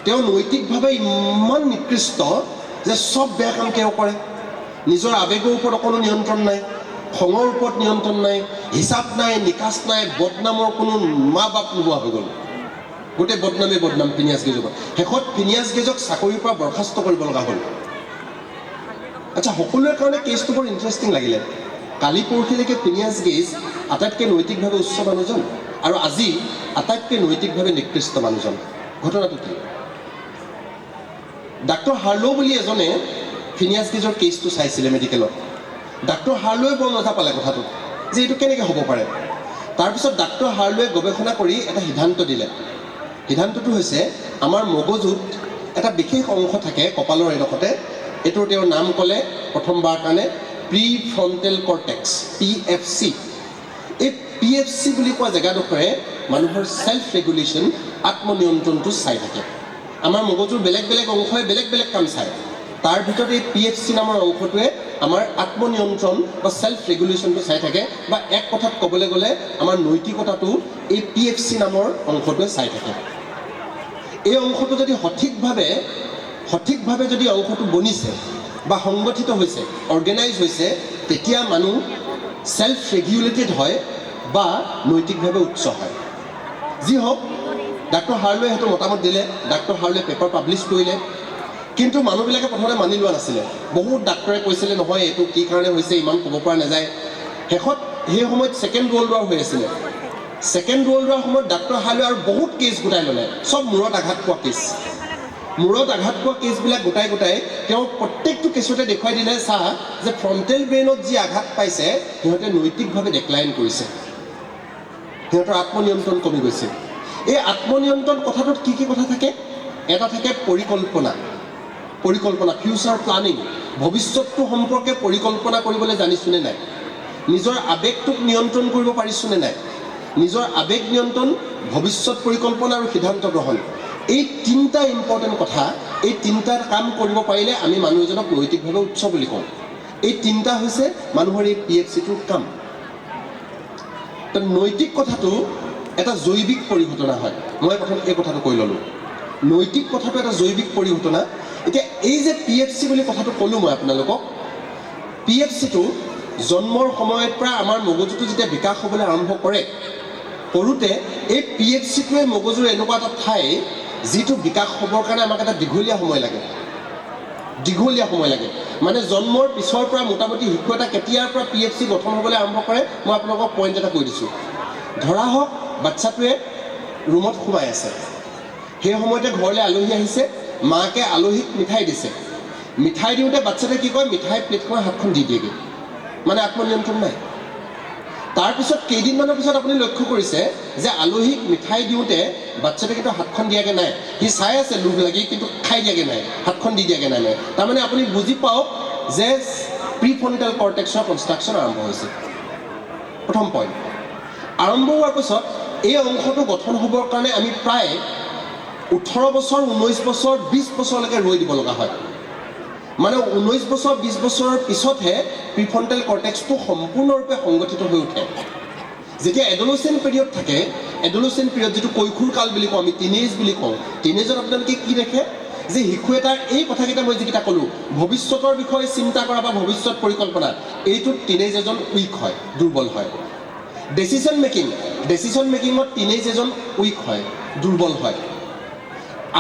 তেওঁ নৈতিকভাৱে ইমান নিকৃষ্ট যে চব বেয়া কাম তেওঁ কৰে, নিজৰ আৱেগৰ ওপৰত অকণো নিয়ন্ত্ৰণ নাই, খঙৰ ওপৰত নিয়ন্ত্ৰণ নাই, হিচাপ নাই, নিকাচ নাই, বদনামৰ কোনো মা বাপ নোহোৱা হৈ গ'ল, গোটেই বদনাম ফিনিয়াছ গেজক। শেষত ফিনিয়াছ গেজক চাকৰিৰ পৰা বৰখাস্ত কৰিব লগা হ'ল। আচ্ছা, সকলোৰে কাৰণে কেছটো বৰ ইণ্টাৰেষ্টিং লাগিলে। কালি পৰহিলৈকে ফিনিয়াছ গেজ আটাইতকৈ নৈতিকভাৱে উচ্চ মানুহজন, আৰু আজি আটাইতকৈ নৈতিকভাৱে নিকৃষ্ট মানুহজন। ঘটনাটো কি? ডাক্তৰ হাৰ্লো বুলি এজনে ফিনিয়াছ গেজৰ কেছটো চাইছিলে মেডিকেলত। ডাক্তৰ হাৰ্লোৱে বৰ মজা পালে কথাটো, যে এইটো কেনেকৈ হ'ব পাৰে। তাৰপিছত ডাক্তৰ হাৰ্লোৱে গৱেষণা কৰি এটা সিদ্ধান্ত দিলে। সিদ্ধান্তটো হৈছে, আমাৰ মগজুত এটা বিশেষ অংশ থাকে কপালৰ এডোখৰতে, এইটোৰ তেওঁৰ নাম ক'লে প্ৰথমবাৰ কাৰণে প্ৰি ফ্ৰণ্টেল কৰ্টেক্স, PFC। এই PFC বুলি কোৱা জেগাডোখৰে মানুহৰ ছেল্ফ ৰেগুলেশ্যন, আত্মনিয়ন্ত্ৰণটো চাই থাকে। আমাৰ মগজুৰ বেলেগ বেলেগ অংশই বেলেগ বেলেগ কাম চায়, তাৰ ভিতৰত এই PFC নামৰ অংশটোৱে আমাৰ আত্মনিয়ন্ত্ৰণ বা ছেল্ফ ৰেগুলেশ্যনটো চাই থাকে, বা এক কথাত ক'বলৈ গ'লে আমাৰ নৈতিকতাটো এই PFC নামৰ অংশটোৱে চাই থাকে। এই অংশটো যদি সঠিকভাৱে যদি অংশটো বনিছে বা সংগঠিত হৈছে, অৰ্গেনাইজ হৈছে, তেতিয়া মানুহ ছেল্ফ ৰেগুলেটেড হয় বা নৈতিকভাৱে উচ্চ হয়। যি হওক, ডাক্তৰ হাৰ্লোৱে সেইটো মতামত দিলে, ডাক্তৰ হাৰ্লোৱে পেপাৰ পাব্লিছ কৰিলে, কিন্তু মানুহবিলাকে প্ৰথমতে মানি লোৱা নাছিলে। বহুত ডাক্তৰে কৈছিলে নহয় এইটো কি কাৰণে হৈছে, ইমান ক'ব পৰা নাযায়। শেষত সেই সময়ত ছেকেণ্ড ৱৰ্ল্ড ৱাৰ হৈ আছিলে। ছেকেণ্ড ৱৰ্ল্ড ৱাৰ সময়ত ডাক্তৰ হাৰ্লোৱে আৰু বহুত কেছ গোটাই ল'লে, চব মূৰত আঘাত পোৱা কেছ। মূৰত আঘাত পোৱা কেছবিলাক গোটাই তেওঁ প্ৰত্যেকটো কেছতে দেখুৱাই দিলে, চা যে ফ্ৰণ্টেল ব্ৰেইনত যি আঘাত পাইছে সিহঁতে নৈতিকভাৱে ডেক্লাইন কৰিছে, সিহঁতৰ আত্মনিয়ন্ত্ৰণ কমি গৈছে। এই আত্মনিয়ন্ত্ৰণ কথাটোত কি কি কথা থাকে? এটা থাকে পৰিকল্পনা, ফিউচাৰ প্লানিং, ভৱিষ্যতটো সম্পৰ্কে পৰিকল্পনা কৰিবলৈ জানিছোনে নাই, নিজৰ আৱেগটোক নিয়ন্ত্ৰণ কৰিব পাৰিছোনে নাই, নিজৰ আৱেগ নিয়ন্ত্ৰণ, ভৱিষ্যত পৰিকল্পনা আৰু সিদ্ধান্ত গ্ৰহণ। এই তিনিটা ইম্পৰ্টেণ্ট কথা, এই তিনিটা কাম কৰিব পাৰিলে আমি মানুহ এজনক নৈতিকভাৱে উচ্চ বুলি কওঁ। এই তিনিটা হৈছে মানুহৰ এই PFCটোৰ কাম। তো নৈতিক কথাটো এটা জৈৱিক পৰিঘটনা হয়। মই প্ৰথম এই কথাটো কৈ ল'লোঁ, নৈতিক কথাটো এটা জৈৱিক পৰিঘটনা। এতিয়া এই যে PFC বুলি কথাটো ক'লোঁ মই আপোনালোকক, PFCটো জন্মৰ সময়ৰ পৰা আমাৰ মগজুটো যেতিয়া বিকাশ হ'বলৈ আৰম্ভ কৰোঁতে এই PFCটোৱে মগজুৰ এনেকুৱা এটা ঠাই যিটো বিকাশ হ'বৰ কাৰণে আমাক এটা দীঘলীয়া সময় লাগে। মানে জন্মৰ পিছৰ পৰা মোটামুটি শিশু এটা কেতিয়াৰ পৰা PFC গঠন হ'বলৈ আৰম্ভ কৰে, মই আপোনালোকক পইণ্ট এটা কৈ দিছোঁ। ধৰা হওক বাচ্ছাটোৱে ৰুমত সোমাই আছে, সেই সময়তে ঘৰলৈ আলহী আহিছে, মাকে আলহীক মিঠাই দিছে, মিঠাই দিওঁতে বাচ্ছাটোৱে কি কয়, মিঠাই প্লেটখনৰ হাতখন দি দিয়েগৈ, মানে আত্মনিয়ন্ত্ৰণ নাই। তাৰপিছত কেইদিনমানৰ পিছত আপুনি লক্ষ্য কৰিছে যে আলহীক মিঠাই দিওঁতে বাচ্ছাটোৱে কিন্তু হাতখন দিয়াগৈ নাই, সি চাই আছে লোভ লাগি, কিন্তু খাই দিয়াগৈ নাই, হাতখন দি দিয়াগৈ নাই। তাৰমানে আপুনি বুজি পাওক যে প্ৰি ফ্ৰণ্টেল কৰ্টেক্সৰ কনষ্ট্ৰাকশ্যন আৰম্ভ হৈছে। প্ৰথম পইণ্ট, আৰম্ভ হোৱাৰ পিছত এই অংশটো গঠন হ'বৰ কাৰণে আমি প্ৰায় 18 বছৰ, 19 বছৰ, 20 বছৰলৈকে ৰৈ দিব লগা হয়। মানে 19 বছৰ, 20 বছৰৰ পিছতহে প্ৰিফ্ৰণ্টেল কৰ্টেক্সটো সম্পূৰ্ণৰূপে সংগঠিত হৈ উঠে। যেতিয়া এডলচেণ্ট পিৰিয়ড থাকে, এডলচেণ্ট পিৰিয়ড যিটো কৈশোৰ কাল বুলি কওঁ আমি, টিনেজ বুলি কওঁ, টিনেজত আপোনালোকে কি দেখে যে শিশু এটাৰ এই কথাকেইটা মই যিকেইটা ক'লোঁ, ভৱিষ্যতৰ বিষয়ে চিন্তা কৰা বা ভৱিষ্যত পৰিকল্পনা, এইটোত টিনেজ এজন উইক হয়, দুৰ্বল হয়। ডেচিশ্যন মেকিঙত টিনেজ এজন উইক হয়, দুৰ্বল হয়।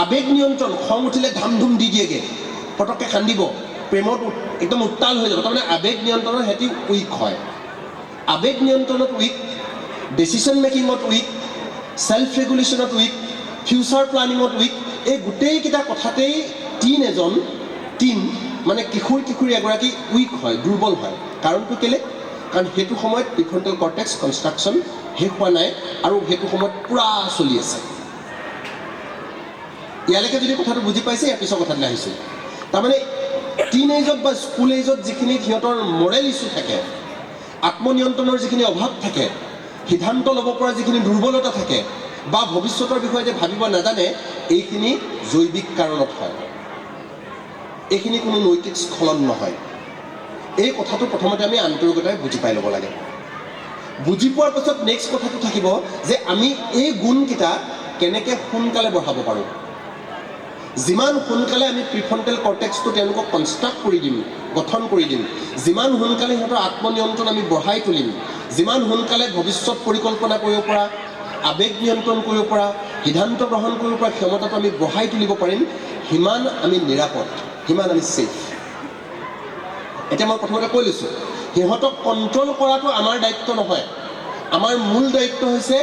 আবেগ নিয়ন্ত্ৰণ, খং উঠিলে ধাম ধুম দি দিয়েগৈ, পটককৈ কান্দিব, প্ৰেমত একদম উত্তাল হৈ যাব, তাৰমানে আবেগ নিয়ন্ত্ৰণত সিহঁতি উইক হয়। আবেগ নিয়ন্ত্ৰণত উইক, ডেচিশ্যন মেকিঙত উইক, ছেল্ফ ৰেগুলেশ্যনত উইক, ফিউচাৰ প্লানিঙত উইক। এই গোটেইকেইটা কথাতেই টিন মানে কিশোৰী এগৰাকী উইক হয়, দুৰ্বল হয়। কাৰণটো কেলে? কাৰণ সেইটো সময়ত প্ৰিফ্ৰণ্টেল কৰ্টেক্স কনষ্ট্ৰাকশ্যন শেষ হোৱা নাই আৰু সেইটো সময়ত পূৰা চলি আছে। ইয়ালৈকে যদি কথাটো বুজি পাইছে, ইয়াৰ পিছৰ কথালৈ আহিছোঁ। তাৰমানে টিন এজত বা স্কুল এজত যিখিনি সিহঁতৰ মৰেল ইছ্যু থাকে, আত্মনিয়ন্ত্ৰণৰ যিখিনি অভাৱ থাকে, সিদ্ধান্ত ল'ব পৰা যিখিনি দুৰ্বলতা থাকে, বা ভৱিষ্যতৰ বিষয়ে যে ভাবিব নাজানে, এইখিনি জৈৱিক কাৰণত হয়। এইখিনি কোনো নৈতিক স্খলন নহয়। এই কথাটো প্ৰথমতে আমি আন্তৰিকতাৰে বুজি পাই ল'ব লাগে। বুজি পোৱাৰ পাছত নেক্সট কথাটো থাকিব যে আমি এই গুণকেইটা কেনেকৈ সোনকালে বঢ়াব পাৰোঁ। যিমান সোনকালে আমি প্ৰিফ্ৰণ্টেল কৰ্টেক্সটো তেওঁলোকক কনষ্ট্ৰাক্ট কৰি দিম, গঠন কৰি দিম, যিমান সোনকালে সিহঁতৰ আত্মনিয়ন্ত্ৰণ আমি বঢ়াই তুলিম, যিমান সোনকালে ভৱিষ্যত পৰিকল্পনা কৰিব পৰা, আবেগ নিয়ন্ত্ৰণ কৰিব পৰা, সিদ্ধান্ত গ্ৰহণ কৰিব পৰা ক্ষমতাটো আমি বঢ়াই তুলিব পাৰিম, সিমান আমি নিৰাপদ, সিমান আমি ছেফ। এতিয়া মই প্ৰথমতে কৈ লৈছোঁ, সিহঁতক কণ্ট্ৰল কৰাটো আমাৰ দায়িত্ব নহয়। আমাৰ মূল দায়িত্ব হৈছে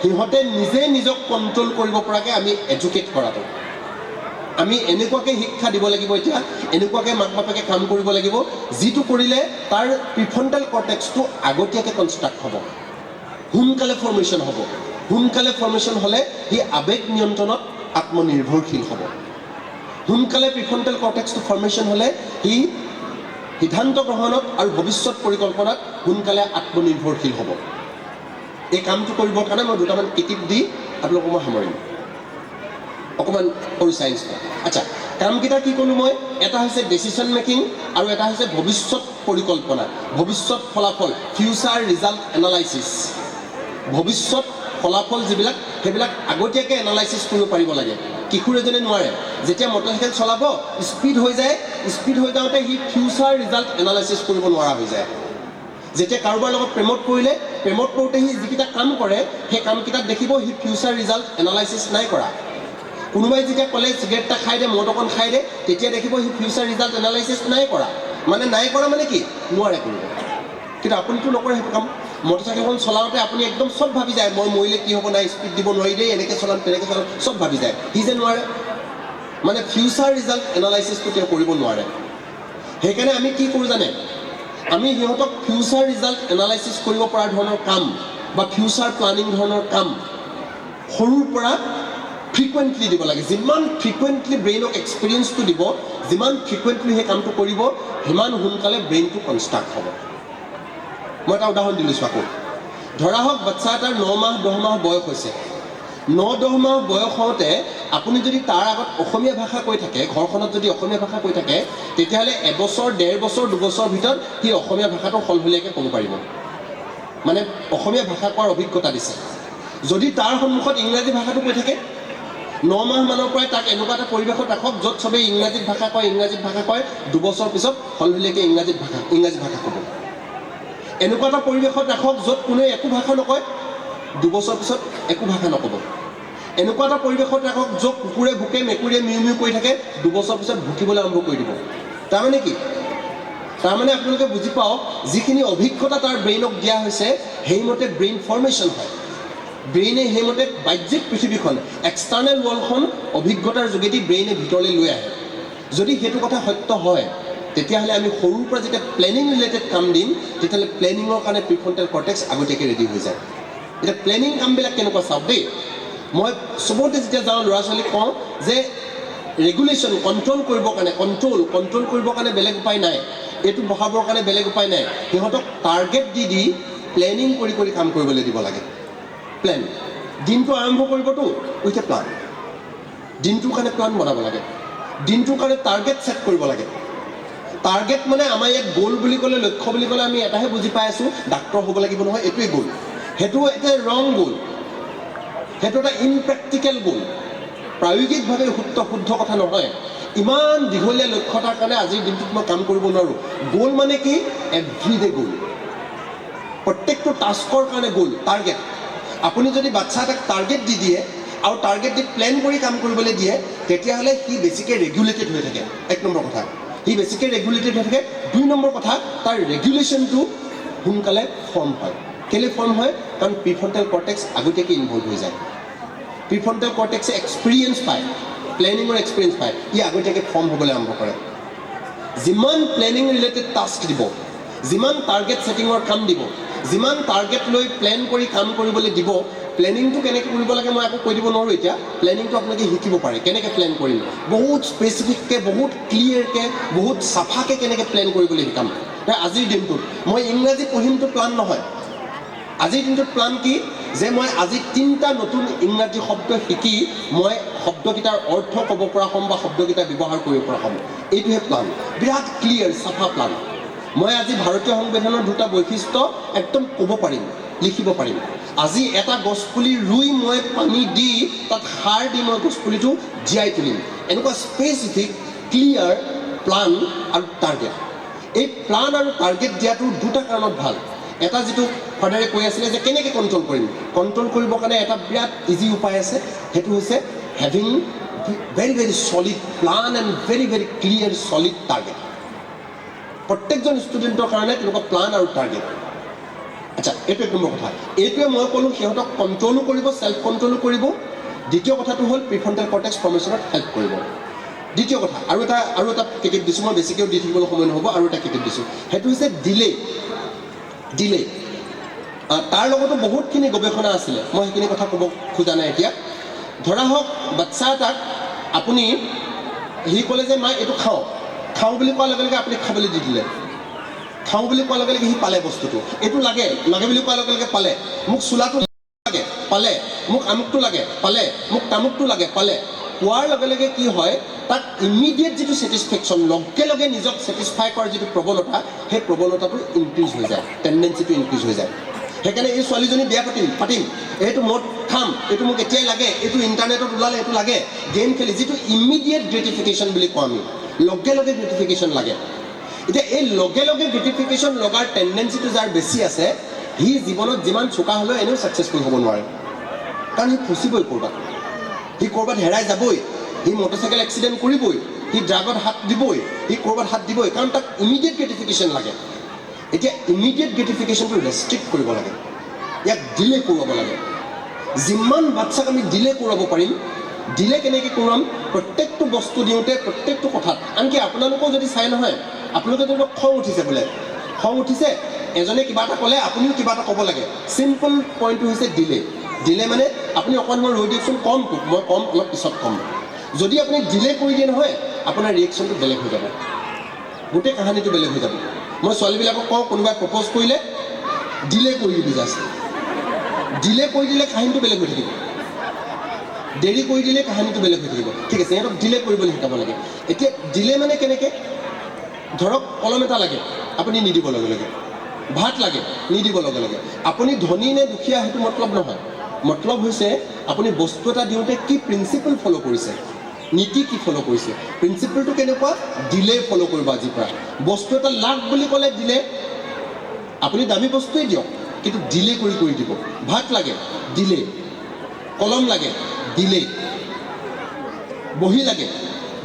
সিহঁতে নিজে নিজক কণ্ট্ৰল কৰিব পৰাকৈ আমি এডুকেট কৰাটো। আমি এনেকুৱাকৈ শিক্ষা দিব লাগিব, এতিয়া এনেকুৱাকৈ মাক বাপেকে কাম কৰিব লাগিব, যিটো কৰিলে তাৰ প্ৰিফ্ৰণ্টেল কৰ্টেক্সটো আগতীয়াকৈ কনষ্ট্ৰাক্ট হ'ব, সোনকালে ফৰ্মেশ্যন হ'ব। সোনকালে ফৰ্মেশ্যন হ'লে সি আবেগ নিয়ন্ত্ৰণত আত্মনিৰ্ভৰশীল হ'ব। সোনকালে প্ৰিফ্ৰণ্টেল কৰ্টেক্সটো ফৰ্মেশ্যন হ'লে সি সিদ্ধান্ত গ্ৰহণত আৰু ভৱিষ্যত পৰিকল্পনাত সোনকালে আত্মনিৰ্ভৰশীল হ'ব। এই কামটো কৰিবৰ কাৰণে মই দুটামান কিটিপ দি আপোনালোকক মই সামৰিম। অকণমান সৰু চায়েন্স। আচ্ছা, কামকেইটা কি ক'লোঁ মই? এটা হৈছে ডেচিশ্যন মেকিং আৰু এটা হৈছে ভৱিষ্যত পৰিকল্পনা, ভৱিষ্যত ফলাফল, ফিউচাৰ ৰিজাল্ট এনালাইচিছ। ভৱিষ্যত ফলাফল যিবিলাক, সেইবিলাক আগতীয়াকৈ এনালাইচিছ কৰিব পাৰিব লাগে। কিশোৰ এজনে নোৱাৰে, যেতিয়া মটৰচাইকেল চলাব স্পীড হৈ যায়, স্পীড হৈ যাওঁতে সি ফিউচাৰ ৰিজাল্ট এনালাইচিছ কৰিব নোৱাৰা হৈ যায়। যেতিয়া কাৰোবাৰ লগত প্ৰেমত পৰিলে, প্ৰেমত পৰোঁতে সি যিকেইটা কাম কৰে, সেই কামকেইটাত দেখিব সি ফিউচাৰ ৰিজাল্ট এনালাইচিছ নাই কৰা। কোনোবাই যেতিয়া ক'লে চিগাৰেট এটা খাই দে, মদ অকণ খাই দে, তেতিয়া দেখিব সি ফিউচাৰ ৰিজাল্ট এনালাইচিছ নাই কৰা। নাই কৰা মানে কি? নোৱাৰে কৰিব। কিন্তু আপুনিতো নকৰে সেইটো কাম। মটৰচাইকেলখন চলাওঁতে আপুনি একদম চব ভাবি যায়, মই মৰিলে কি হ'ব, নাই স্পীড দিব নোৱাৰি দেই, এনেকৈ চলাম তেনেকৈ চলাম, চব ভাবি যায়। সি যে নোৱাৰে, মানে ফিউচাৰ ৰিজাল্ট এনালাইচিছটো তেওঁ কৰিব নোৱাৰে। সেইকাৰণে আমি কি কৰোঁ জানে? আমি সিহঁতক ফিউচাৰ ৰিজাল্ট এনালাইচিছ কৰিব পৰা ধৰণৰ কাম বা ফিউচাৰ প্লানিং ধৰণৰ কাম সৰুৰ পৰা ফ্ৰিকুৱেণ্টলি দিব লাগে। যিমান ফ্ৰিকুৱেণ্টলি ব্ৰেইনক এক্সপিৰিয়েঞ্চটো দিব, যিমান ফ্ৰিকুৱেণ্টলি সেই কামটো কৰিব, সিমান সোনকালে ব্ৰেইনটো কনষ্ট্ৰাক্ট হ'ব। মই এটা উদাহৰণ দি লৈছোঁ আকৌ। ধৰা হওক বাচ্ছা এটাৰ 9 মাহ 10 মাহ বয়স হৈছে। 9-10 মাহ বয়স হওঁতে আপুনি যদি তাৰ আগত অসমীয়া ভাষা কৈ থাকে, ঘৰখনত যদি অসমীয়া ভাষা কৈ থাকে, তেতিয়াহ'লে এবছৰ, 1.5 বছৰ, 2 বছৰৰ ভিতৰত সি অসমীয়া ভাষাটো সলসলীয়াকৈ ক'ব পাৰিব, মানে অসমীয়া ভাষা কোৱাৰ অভিজ্ঞতা দিছে। যদি তাৰ সন্মুখত ইংৰাজী ভাষাটো কৈ থাকে, 9 মাহমানৰ পৰাই তাক এনেকুৱা এটা পৰিৱেশত ৰাখক য'ত চবেই ইংৰাজীত ভাষা কয়, 2 বছৰ পিছত সলসলীয়াকৈ ইংৰাজী ভাষা ক'ব। এনেকুৱা এটা পৰিৱেশত ৰাখক য'ত কোনোৱে একো ভাষা নকয়, 2 বছৰ পিছত একো ভাষা নক'ব। এনেকুৱা এটা পৰিৱেশত ৰাখক য'ত কুকুৰে ভুকে, মেকুৰীয়ে মিউ মিউ কৰি থাকে, 2 বছৰ পিছত ভুকিবলৈ আৰম্ভ কৰি দিব। তাৰমানে কি? তাৰমানে আপোনালোকে বুজি পাওক, যিখিনি অভিজ্ঞতা তাৰ ব্ৰেইনক দিয়া হৈছে, সেইমতে ব্ৰেইন ফৰ্মেশ্যন হয়। ব্ৰেইনে সেইমতে বাহ্যিক পৃথিৱীখন, এক্সটাৰ্নেল ৱৰ্ল্ডখন অভিজ্ঞতাৰ যোগেদি ব্ৰেইনে ভিতৰলৈ লৈ আহে। যদি সেইটো কথা সত্য হয়, তেতিয়াহ'লে আমি সৰুৰ পৰা যেতিয়া প্লেনিং ৰিলেটেড কাম দিম, তেতিয়াহ'লে প্লেনিঙৰ কাৰণে প্ৰিফ্ৰণ্টেল কৰ্টেক্স আগতীয়াকৈ ৰেডি হৈ যায়। এতিয়া প্লেনিং কামবিলাক কেনেকুৱা চাওক দেই। মই চবতে যেতিয়া যাওঁ ল'ৰা ছোৱালীক কওঁ যে ৰেগুলেশ্যন, কণ্ট্ৰল কৰিবৰ কাৰণে বেলেগ উপায় নাই, এইটো বঢ়াবৰ কাৰণে বেলেগ উপায় নাই। সিহঁতক টাৰ্গেট দি প্লেনিং কৰি কাম কৰিবলৈ দিব লাগে। প্লেন, দিনটো আৰম্ভ কৰিবতো উইথ এ প্লান। দিনটোৰ কাৰণে প্লান বনাব লাগে, দিনটোৰ কাৰণে টাৰ্গেট ছেট কৰিব লাগে। টাৰ্গেট মানে আমাৰ ইয়াত গ'ল বুলি ক'লে, লক্ষ্য বুলি ক'লে আমি এটাহে বুজি পাই আছোঁ, ডাক্তৰ হ'ব লাগিব নহয়, এইটোৱে গ'ল। সেইটো এটা ৰং গ'ল, সেইটো এটা ইমপ্ৰেক্টিকেল গ'ল, প্ৰায়োগিকভাৱে শুদ্ধ কথা নহয়। ইমান দীঘলীয়া লক্ষ্য এটাৰ কাৰণে আজিৰ দিনটোত মই কাম কৰিব নোৱাৰোঁ। গ'ল মানে কি? এভৰিডে গ'ল। প্ৰত্যেকটো টাস্কৰ কাৰণে গ'ল টাৰ্গেট আপুনি যদি বাচ্চা এটাক টাৰ্গেট দি দিয়ে আৰু টাৰ্গেট দি প্লেন কৰি কাম কৰিবলৈ দিয়ে তেতিয়াহ'লে সি বেছিকৈ ৰেগুলেটেড হৈ থাকে 1 নম্বৰ কথা সি বেছিকৈ ৰেগুলেটেড হৈ থাকে 2 নম্বৰ কথা তাৰ ৰেগুলেশ্যনটো সোনকালে ফৰ্ম হয় কেলে ফৰ্ম হয় কাৰণ প্ৰিফ্ৰণ্টেল কৰ্টেক্স আগতীয়াকৈ ইনভলভ হৈ যায় প্ৰিফ্ৰণ্টেল কৰ্টেক্সে এক্সপিৰিয়েঞ্চ পায় প্লেনিঙৰ এক্সপিৰিয়েঞ্চ পায় ই আগতীয়াকৈ ফৰ্ম হ'বলৈ আৰম্ভ কৰে যিমান প্লেনিং ৰিলেটেড টাস্ক দিব যিমান টাৰ্গেট ছেটিঙৰ কাম দিব যিমান টাৰ্গেট লৈ প্লেন কৰি কাম কৰিবলৈ দিব প্লেনিংটো কেনেকৈ কৰিব লাগে মই আকৌ কৈ দিব নোৱাৰোঁ এতিয়া প্লেনিংটো আপোনালোকে শিকিব পাৰে কেনেকৈ প্লেন কৰিম বহুত স্পেচিফিককৈ বহুত ক্লিয়াৰকৈ বহুত চাফাকৈ কেনেকৈ প্লেন কৰিবলৈ শিকাম আজিৰ দিনটোত মই ইংৰাজী পঢ়িমটো প্লান নহয় আজিৰ দিনটোত প্লান কি যে মই আজি 3টা নতুন ইংৰাজী শব্দ শিকি মই শব্দকেইটাৰ অৰ্থ ক'ব পৰা হ'ম বা শব্দকেইটা ব্যৱহাৰ কৰিব পৰা হ'ম এইটোহে প্লান বিৰাট ক্লিয়াৰ চাফা প্লান মই আজি ভাৰতীয় সংবিধানৰ 2টা বৈশিষ্ট্য একদম ক'ব পাৰিম লিখিব পাৰিম আজি এটা গছপুলি ৰুই মই পানী দি তাত সাৰ দি মই গছপুলিটো জীয়াই তুলিম এনেকুৱা স্পেচিফিক ক্লিয়াৰ প্লান আৰু টাৰ্গেট এই প্লান আৰু টাৰ্গেট দিয়াটো 2টা কাৰণত ভাল এটা যিটো ফাদাৰে কৈ আছিলে যে কেনেকৈ কণ্ট্ৰল কৰিম কণ্ট্ৰল কৰিবৰ কাৰণে এটা বিৰাট ইজি উপায় আছে সেইটো হৈছে having very very solid plan and very very clear solid target প্ৰত্যেকজন ষ্টুডেণ্টৰ কাৰণে তেনেকুৱা প্লান আৰু টাৰ্গেট আচ্ছা এইটো 1 নম্বৰ কথা এইটোৱে মই ক'লোঁ সিহঁতক কণ্ট্ৰলো কৰিব ছেল্ফ কণ্ট্ৰলো কৰিব দ্বিতীয় কথাটো হ'ল প্ৰিফ্ৰণ্টেল কৰ্টেক্স ফৰ্মেশ্যনত হেল্প কৰিব দ্বিতীয় কথা আৰু এটা কিতাপ দিছোঁ মই বেছিকৈও দি থাকিবলৈ সময় নহ'ব আৰু এটা কিতাপ দিছোঁ সেইটো হৈছে ডিলে তাৰ লগতো বহুতখিনি গৱেষণা আছিলে মই সেইখিনি কথা ক'ব খোজা নাই এতিয়া ধৰা হওক বাচ্চা এটাক আপুনি সি ক'লে যে মই এইটো খাওঁ বুলি কোৱাৰ লগে লগে আপুনি খাবলৈ দি দিলে খাওঁ বুলি কোৱাৰ লগে লগে সি পালে বস্তুটো এইটো লাগে বুলি কোৱাৰ লগে লগে পালে মোক চোলাটো লাগে পালে মোক আমুকটো লাগে পালে মোক তামুকটো লাগে পালে পোৱাৰ লগে লগে কি হয় তাক ইমিডিয়েট যিটো ছেটিছফেকশ্যন লগে লগে নিজক ছেটিছফাই কৰাৰ যিটো প্ৰৱণতা সেই প্ৰৱণতাটো ইনক্ৰিজ হৈ যায় টেণ্ডেঞ্চিটো ইনক্ৰিজ হৈ যায় সেইকাৰণে এই ছোৱালীজনী বিয়া পাতিম এইটো মদ খাম এইটো মোক এতিয়াই লাগে এইটো ইণ্টাৰনেটত ওলালে এইটো লাগে গেম খেলি যিটো ইমিডিয়েট গ্ৰেটিফিকেশ্যন বুলি কওঁ আমি লগে লগে গ্ৰেটিফিকেশ্যন লাগে এতিয়া এই লগে লগে গ্ৰেটিফিকেশ্যন লগাৰ টেণ্ডেঞ্চিটো যাৰ বেছি আছে সি জীৱনত যিমান চোকা হ'লেও এনেও ছাকচেছফুল হ'ব নোৱাৰে কাৰণ সি ফচিবই ক'ৰবাত হেৰাই যাবই সি মটৰচাইকেল এক্সিডেণ্ট কৰিবই সি ড্ৰাগত হাত দিবই কাৰণ তাক ইমিডিয়েট গ্ৰেটিফিকেশ্যন লাগে এতিয়া ইমিডিয়েট গ্ৰেটিফিকেশ্যনটো ৰেষ্ট্ৰিক্ট কৰিব লাগে ইয়াক ডিলে কৰোৱাব লাগে যিমান বাচ্চাক আমি ডিলে কৰাব পাৰিম ডিলে কেনেকৈ কৰাম প্ৰত্যেকটো বস্তু দিওঁতে প্ৰত্যেকটো কথাত আনকি আপোনালোকেও যদি চাই নহয় আপোনালোকে যদি খং উঠিছে এজনে কিবা এটা ক'লে আপুনিও কিবা এটা ক'ব লাগে চিম্পল পইণ্টটো হৈছে ডিলে মানে আপুনি অকণমান ৰৈ দিয়কচোন মই কম অলপ পিছত ক'ম যদি আপুনি ডিলে কৰি দিয়ে নহয় আপোনাৰ ৰিয়েকশ্যনটো বেলেগ হৈ যাব গোটেই কাহিনীটো বেলেগ হৈ যাব মই ছোৱালীবিলাকক কওঁ কোনোবাই প্ৰপ'জ কৰিলে ডিলে কৰি দিবি জাষ্ট ডিলে কৰি দিলে কাহিনীটো বেলেগ হৈ থাকিব দেৰি কৰি দিলে কাহিনীটো বেলেগ হৈ থাকিব ঠিক আছে সিহঁতক ডিলে কৰিবলৈ শিকাব লাগে এতিয়া ডিলে মানে কেনেকৈ ধৰক কলম এটা লাগে আপুনি নিদিব লগে লগে ভাত লাগে নিদিব লগে লগে আপুনি ধনী নে দুখীয়া সেইটো মতলব নহয় মতলব হৈছে আপুনি বস্তু এটা দিওঁতে কি প্ৰিন্সিপল ফ'ল' কৰিছে নীতি কি ফ'ল' কৰিছে প্ৰিন্সিপলটো কেনেকুৱা ডিলে ফ'ল' কৰিব আজিৰ পৰা বস্তু এটা লাগ বুলি ক'লে ডিলে আপুনি দামী বস্তুৱেই দিয়ক কিন্তু ডিলে কৰি দিব ভাত লাগে ডিলে কলম লাগে ডিলে বহি লাগে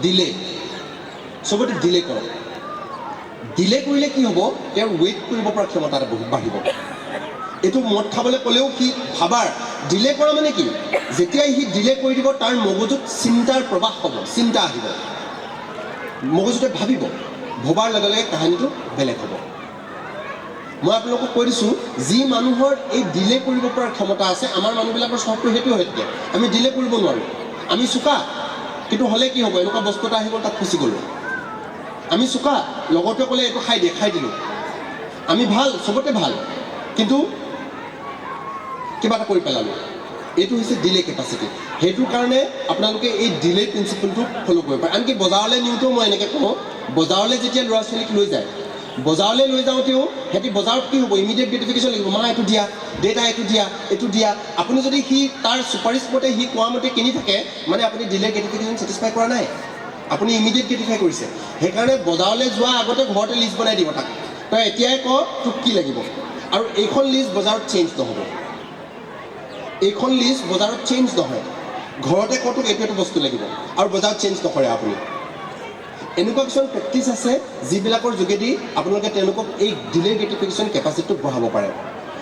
ডিলে চবতে ডিলে কৰক ডিলে কৰিলে কি হ'ব তেওঁৰ ৱেইট কৰিব পৰা ক্ষমতা এটা বহুত বাঢ়িব এইটো মদ খাবলৈ ক'লেও সি ভাবাৰ ডিলে কৰা মানে কি যেতিয়াই সি ডিলে কৰি দিব তাৰ মগজুত চিন্তাৰ প্ৰৱাহ হ'ব চিন্তা আহিব মগজুতে ভবাৰ লগে লগে কাহিনীটো বেলেগ হ'ব মই আপোনালোকক কৈ দিছোঁ যি মানুহৰ এই ডিলে কৰিব পৰাৰ ক্ষমতা আছে আমাৰ মানুহবিলাকৰ স্বভাৱটো সেইটোৱে হৈ থাকে আমি ডিলে কৰিব নোৱাৰোঁ আমি চোকা কিন্তু হ'লে কি হ'ব এনেকুৱা বস্তু এটা আহি গ'ল তাত ফচি গ'লোঁ আমি চোকা লগতে ক'লে এইটো খাই দিলোঁ আমি ভাল চবতে ভাল কিন্তু কিবা এটা কৰি পেলালোঁ এইটো হৈছে ডিলে কেপাচিটি সেইটোৰ কাৰণে আপোনালোকে এই ডিলে প্ৰিন্সিপলটো ফ'ল' কৰিব পাৰে আনকি বজাৰলৈ নিওঁতেও মই এনেকৈ কওঁ বজাৰলৈ যেতিয়া ল'ৰা ছোৱালীক লৈ যায় বজাৰলৈ লৈ যাওঁতেও সিহঁতি বজাৰত কি হ'ব ইমিডিয়েট গ্ৰেটিফিকেশ্যন লাগিব মা এইটো দিয়া দেউতা এইটো দিয়া আপুনি যদি সি তাৰ চুপাৰিশ মতে সি কোৱা মতে কিনি থাকে মানে আপুনি ডিলে গ্ৰেটিফিকেশ্যন ছেটিছফাই কৰা নাই আপুনি ইমিডিয়েট গ্ৰেটিফাই কৰিছে সেইকাৰণে বজাৰলৈ যোৱাৰ আগতে ঘৰতে লিষ্ট বনাই দিব তাক তই এতিয়াই ক তোক কি লাগিব আৰু এইখন লিষ্ট বজাৰত চেঞ্জ নহ'ব, এইখন লিষ্ট বজাৰত চেঞ্জ নহয়। ঘৰতে ক'তো এইটো বস্তু লাগিব আৰু বজাৰত চেঞ্জ নকৰে আপুনি। এনেকুৱা কিছুমান প্ৰেক্টিছ আছে যিবিলাকৰ যোগেদি আপোনালোকে তেওঁলোকক এই ডিলে গ্ৰেটিফিকেশ্যন কেপাচিটিটো বঢ়াব পাৰে।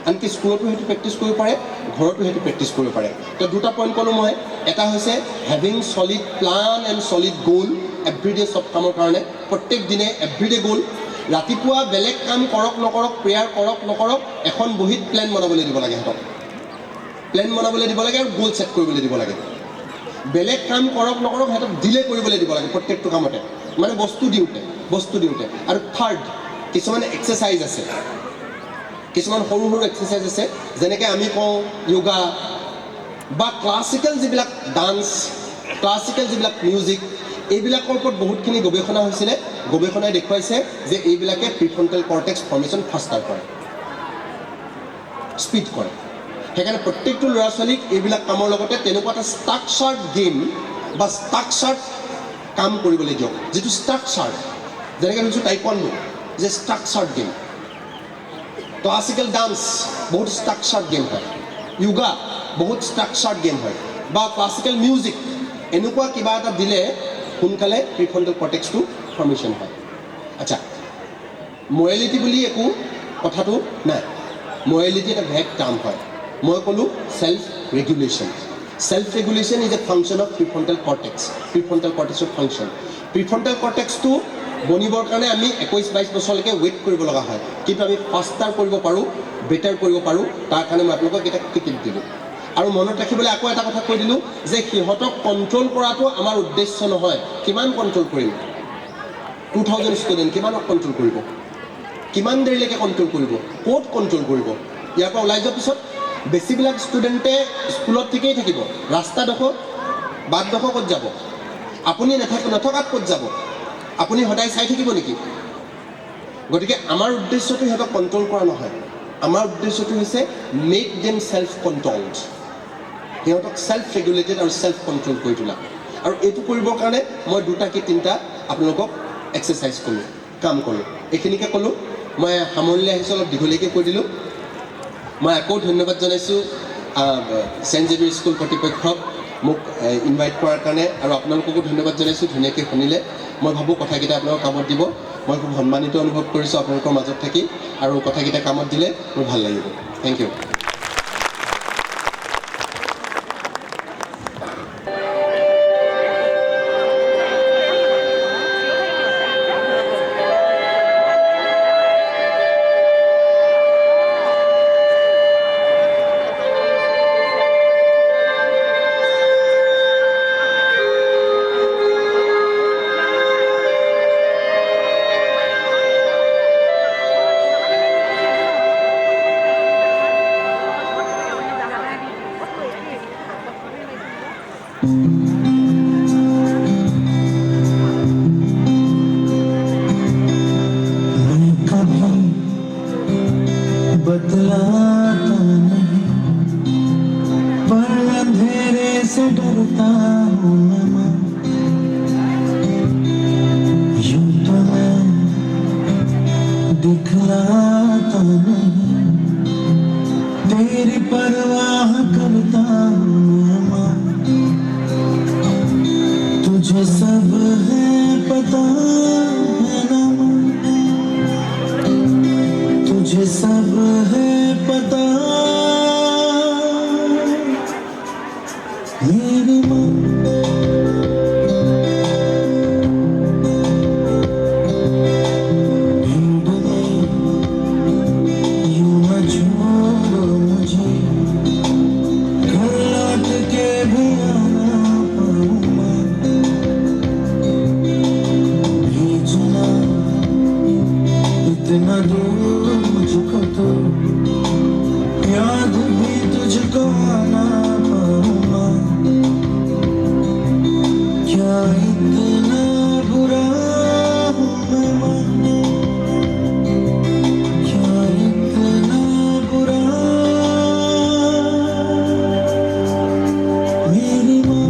আনকি স্কুলতো সেইটো প্ৰেক্টিছ কৰিব পাৰে, ঘৰতো সেইটো প্ৰেক্টিছ কৰিব পাৰে। তো দুটা পইণ্ট ক'লোঁ মই। এটা হৈছে having solid plan and solid goal everyday চব কামৰ কাৰণে, প্ৰত্যেক দিনে এভৰিডে গ'ল। ৰাতিপুৱা বেলেগ কাম কৰক নকৰক, প্ৰেয়াৰ কৰক নকৰক, এখন বহীত প্লেন বনাবলৈ দিব লাগে সিহঁতক, প্লেন বনাবলৈ দিব লাগে আৰু গ'ল ছেট কৰিবলৈ দিব লাগে। বেলেগ কাম কৰক নকৰক সিহঁতক ডিলে কৰিবলৈ দিব লাগে প্ৰত্যেকটো কামতে, মানে বস্তু দিওঁতে। আৰু থাৰ্ড, কিছুমান এক্সাৰচাইজ আছে, কিছুমান সৰু সৰু এক্সাৰচাইজ আছে, যেনেকৈ আমি কওঁ য়োগা বা ক্লাছিকেল যিবিলাক ডান্স, ক্লাছিকেল যিবিলাক মিউজিক, এইবিলাকৰ ওপৰত বহুতখিনি গৱেষণা হৈছিলে। গৱেষণাই দেখুৱাইছে যে এইবিলাকে প্ৰিফ্ৰণ্টেল কৰ্টেক্স ফৰ্মেশ্যন ফাষ্টাৰ কৰে, স্পীড কৰে। সেইকাৰণে প্ৰত্যেকটো ল'ৰা ছোৱালীক এইবিলাক কামৰ লগতে তেনেকুৱা এটা ষ্ট্ৰাকচাৰ্ড গেম বা ষ্ট্ৰাকচাৰ্ড কাম কৰিবলৈ দিয়ক, যিটো ষ্ট্ৰাকচাৰ্ড, যেনেকৈ ভাবিছোঁ টাইকোৱাণ্ডো যে ষ্ট্ৰাকচাৰ্ড গেম, ক্লাছিকেল ডান্স বহুত ষ্ট্ৰাকচাৰ্ড গেম হয়, য়োগা বহুত ষ্ট্ৰাকচাৰ্ড গেম হয়, বা ক্লাছিকেল মিউজিক, এনেকুৱা কিবা এটা দিলে সোনকালে প্ৰিফ্ৰণ্টেল কৰ্টেক্সটো ফৰ্মেশ্যন হয়। আচ্ছা, মৰেলিটি বুলি একো কথাটো নাই, মৰেলিটি এটা ভেগ টাৰ্ম হয়। মই ক'লোঁ self regulation. Self regulation is a function of prefrontal cortex, prefrontal কৰ্টেক্সৰ ফাংচন। প্ৰিফ্ৰণ্টেল কৰ্টেক্সটো বনিবৰ কাৰণে আমি 21-22 বছৰলৈকে ৱেইট কৰিব লগা হয়, কিন্তু আমি ফাষ্টাৰ কৰিব পাৰোঁ, বেটাৰ কৰিব পাৰোঁ। তাৰ কাৰণে মই আপোনালোকক এটা টিকিট দিলোঁ। আৰু মনত ৰাখিবলৈ আকৌ এটা কথা কৈ দিলোঁ যে সিহঁতক কণ্ট্ৰল কৰাটো আমাৰ উদ্দেশ্য নহয়। কিমান কণ্ট্ৰল কৰিম? 2000 ষ্টুডেণ্ট, কিমানক কণ্ট্ৰল কৰিব? কিমান দেৰিলৈকে কণ্ট্ৰল কৰিব? ক'ত কণ্ট্ৰল কৰিব? ইয়াৰ পৰা ওলাই যোৱাৰ পিছত বেছিবিলাক ষ্টুডেণ্টে স্কুলত ঠিকেই থাকিব, ৰাস্তাডোখৰ বাটডোখৰ ক'ত যাব? আপুনি নথকাত ক'ত যাব? আপুনি সদায় চাই থাকিব নেকি? গতিকে আমাৰ উদ্দেশ্যটো সিহঁতক কণ্ট্ৰল কৰা নহয়, আমাৰ উদ্দেশ্যটো হৈছে মেক দেম ছেল্ফ কণ্ট্ৰলড, সিহঁতক ছেল্ফ ৰেগুলেটেড আৰু ছেল্ফ কণ্ট্ৰল কৰি তোলা। আৰু এইটো কৰিবৰ কাৰণে মই 2টা কি 3টা আপোনালোকক এক্সাৰচাইজ ক'লোঁ, কাম ক'লোঁ, এইখিনিকে ক'লোঁ। মই সামৰণিলৈ আহিছোঁ, অলপ দীঘলীয়াকৈ কৈ দিলোঁ। মই আকৌ ধন্যবাদ জনাইছোঁ ছেইণ্ট জেভিয়াৰ স্কুল কৰ্তৃপক্ষক মোক ইনভাইট কৰাৰ কাৰণে, আৰু আপোনালোককো ধন্যবাদ জনাইছোঁ ধুনীয়াকৈ শুনিলে। মই ভাবোঁ কথাকেইটা আপোনালোকৰ কামত দিব। মই খুব সন্মানিত অনুভৱ কৰিছোঁ আপোনালোকৰ মাজত থাকি, আৰু কথাকেইটা কামত দিলে মোৰ ভাল লাগিব। Thank you. बदलाता नहीं, पर अंधेरे से डरता हूँ मैं माँ। यूं तो मैं दिखलाता नहीं, तेरी परवाह करता हूँ मैं माँ। तुझे सब है पता है ना माँ, तुझे सब है पता मेरी माँ। भीड़ में यूं न छोड़ो मुझे, घर लौट के भी आना पाऊँ माँ। भेजना इतना दूर मुझको तो, याद भी तुझको आना पाऊंगा। क्या इतना बुरा हूँ मैं माँ, क्या इतना बुरा मेरी माँ।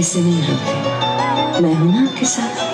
ऐसे नहीं होते। मैं हूं ना आपके साथ।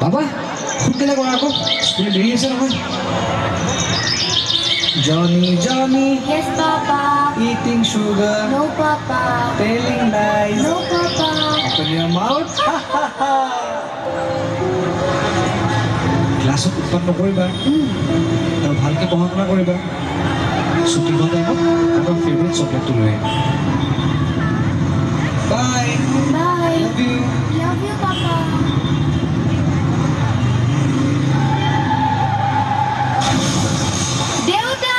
বাবা সোনকালে কৰা আকৌ স্কুল দেৰি আছে নহয় Johnny, Johnny, Yes, Papa. eating sugar, No, Papa. telling lies, No, Papa. open your mouth. ক্লাছত উৎপাত নকৰিবা আৰু ভালকৈ পঢ়া শুনা কৰিবা ছুটি হোৱা টাইমত আপোনাৰ ফেভৰেট চকলেটটো লৈ bye Bye. Love you Love you, Papa. Devuta!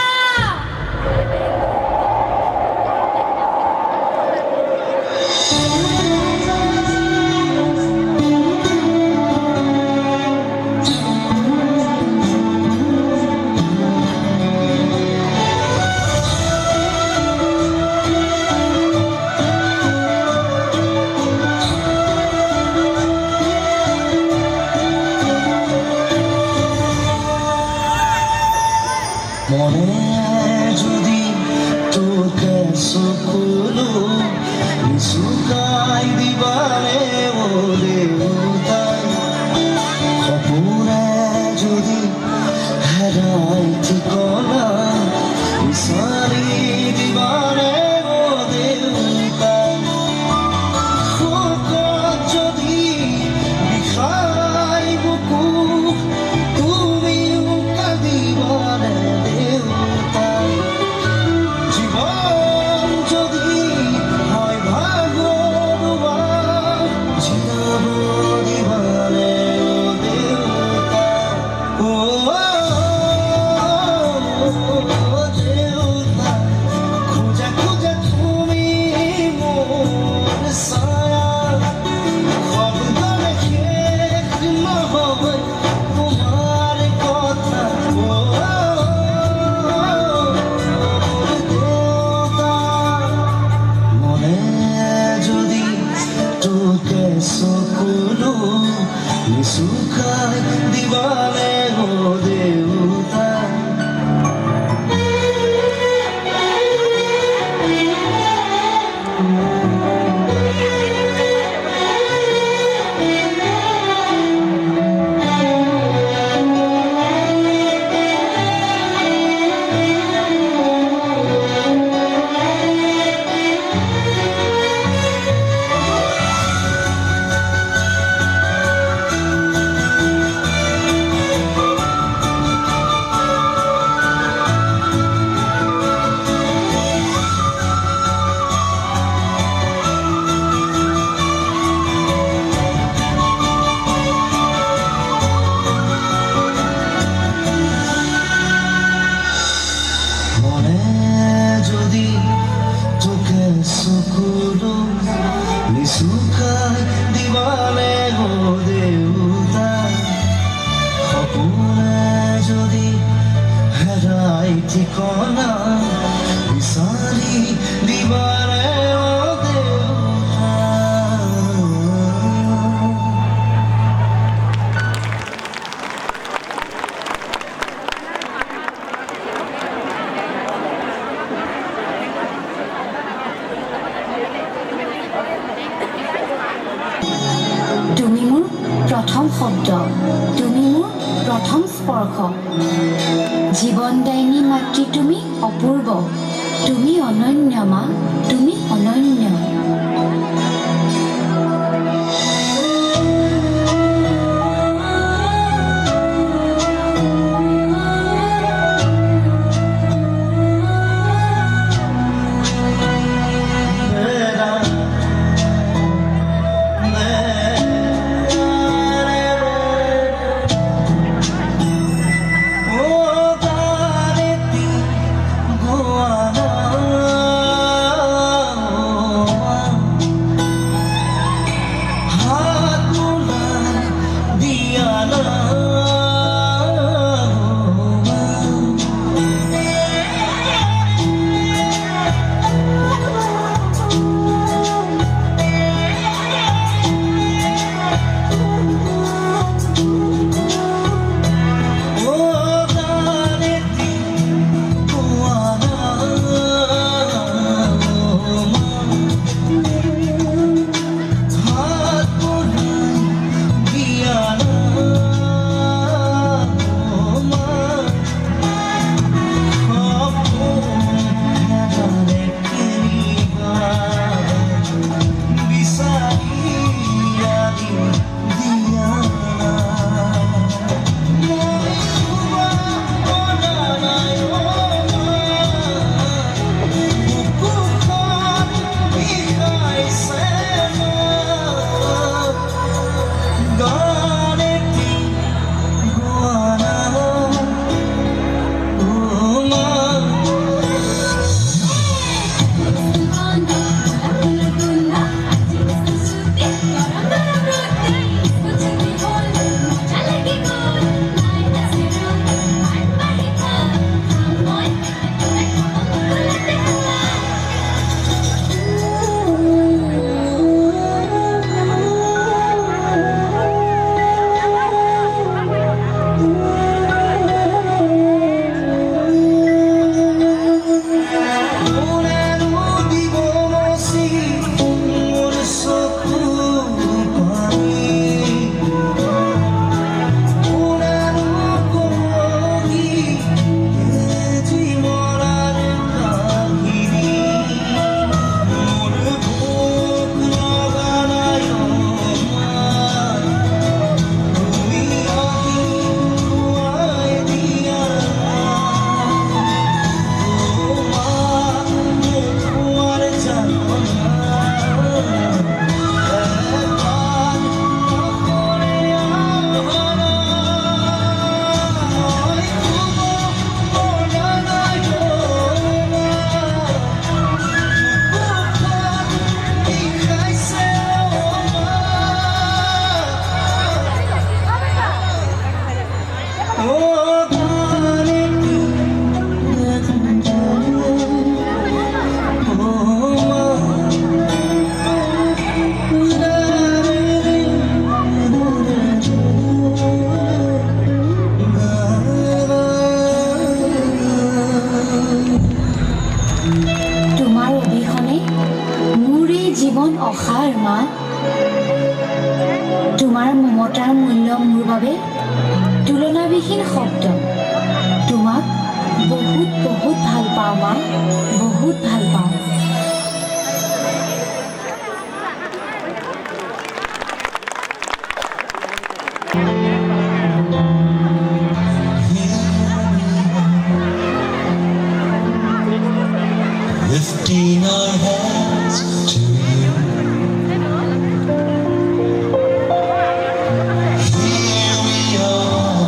ঠিকনা বিচাৰি দিবাৰে তুমি মোৰ প্ৰথম শব্দ, তুমি মোৰ প্ৰথম স্পৰ্শ, জীৱনদায়িনী মাতৃ তুমি অপূৰ্ব, তুমি অনন্য মা, তুমি অনন্য। জীৱন অসাৰ মা, তোমাৰ মমতাৰ মূল্য মোৰ বাবে তুলনাবিহীন শব্দ। তোমাক বহুত বহুত ভাল পাওঁ মা, বহুত ভাল পাওঁ। Lifting our hands to you. Here we are,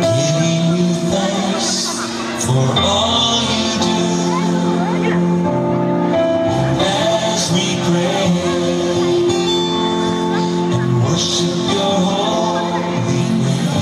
giving you thanks for all you do. As we pray and worship your holy name.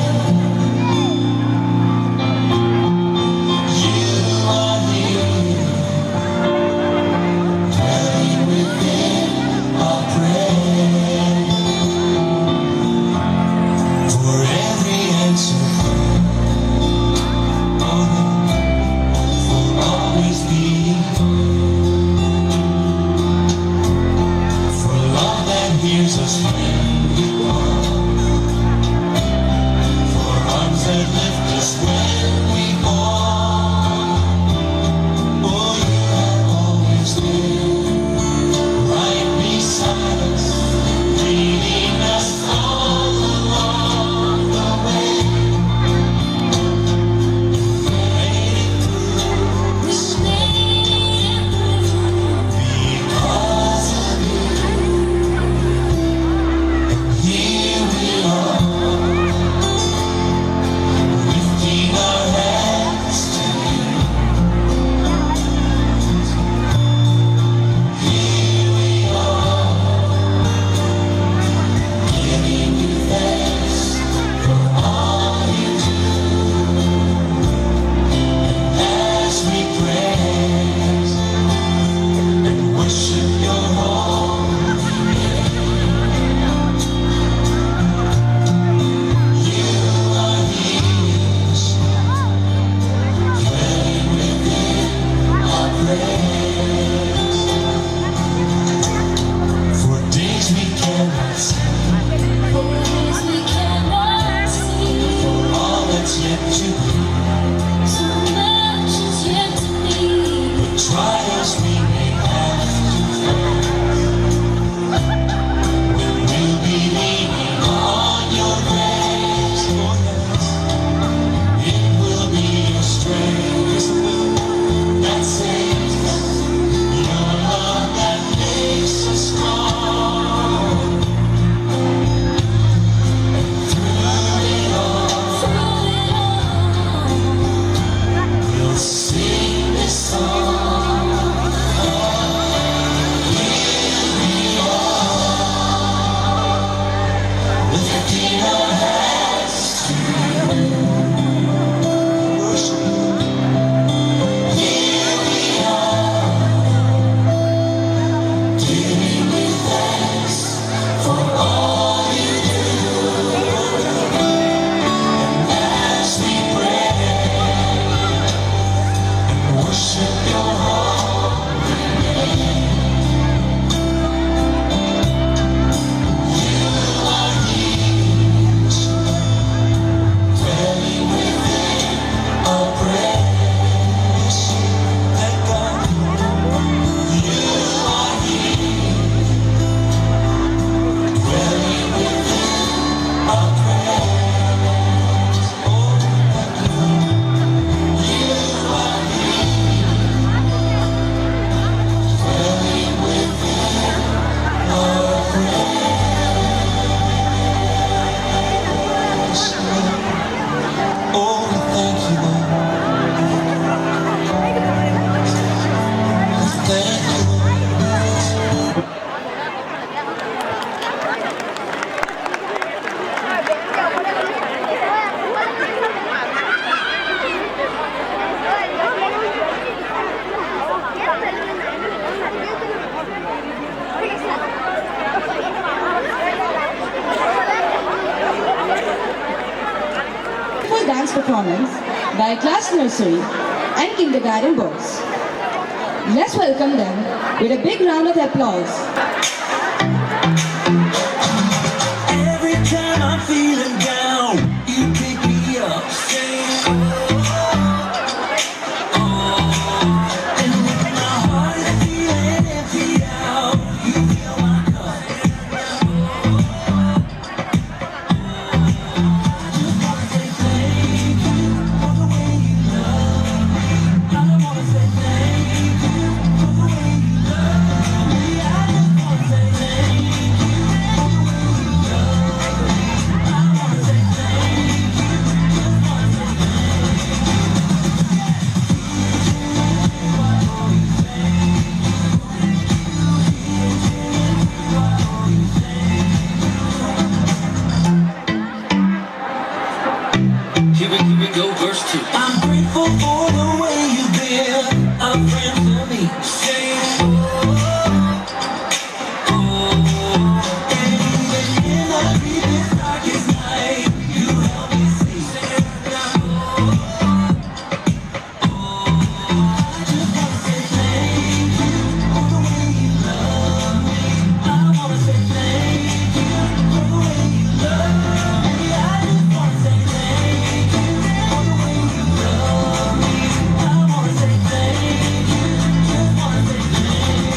dance performance by class nursery and kindergarten boys. Let's welcome them with a big round of applause. Every time I'm feeling down, you pick me up. Say, oh, and when my heart is feeling empty out, you fill my cup. I just wanna say thank you for the way you love me. I don't wanna say thank you for the way you love me. I just wanna say thank you for the way you love me. I wanna say thank you, just wanna say thank you. Here we go, verse 2. I'm grateful for the way you've been a friend to me. Say, and even in the deepest, darkest night, you help me see. I just wanna say thank you for the way you love me. I wanna say thank you for the way you love me. I just wanna say thank you for the way you love me. I wanna say thank you, just wanna say thank you.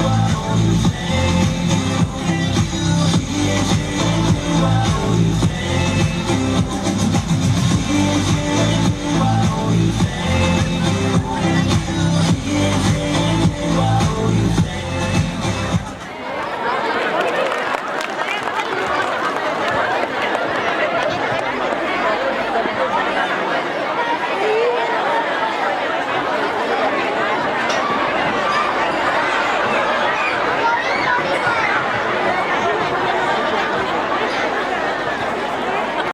I owe you thank you.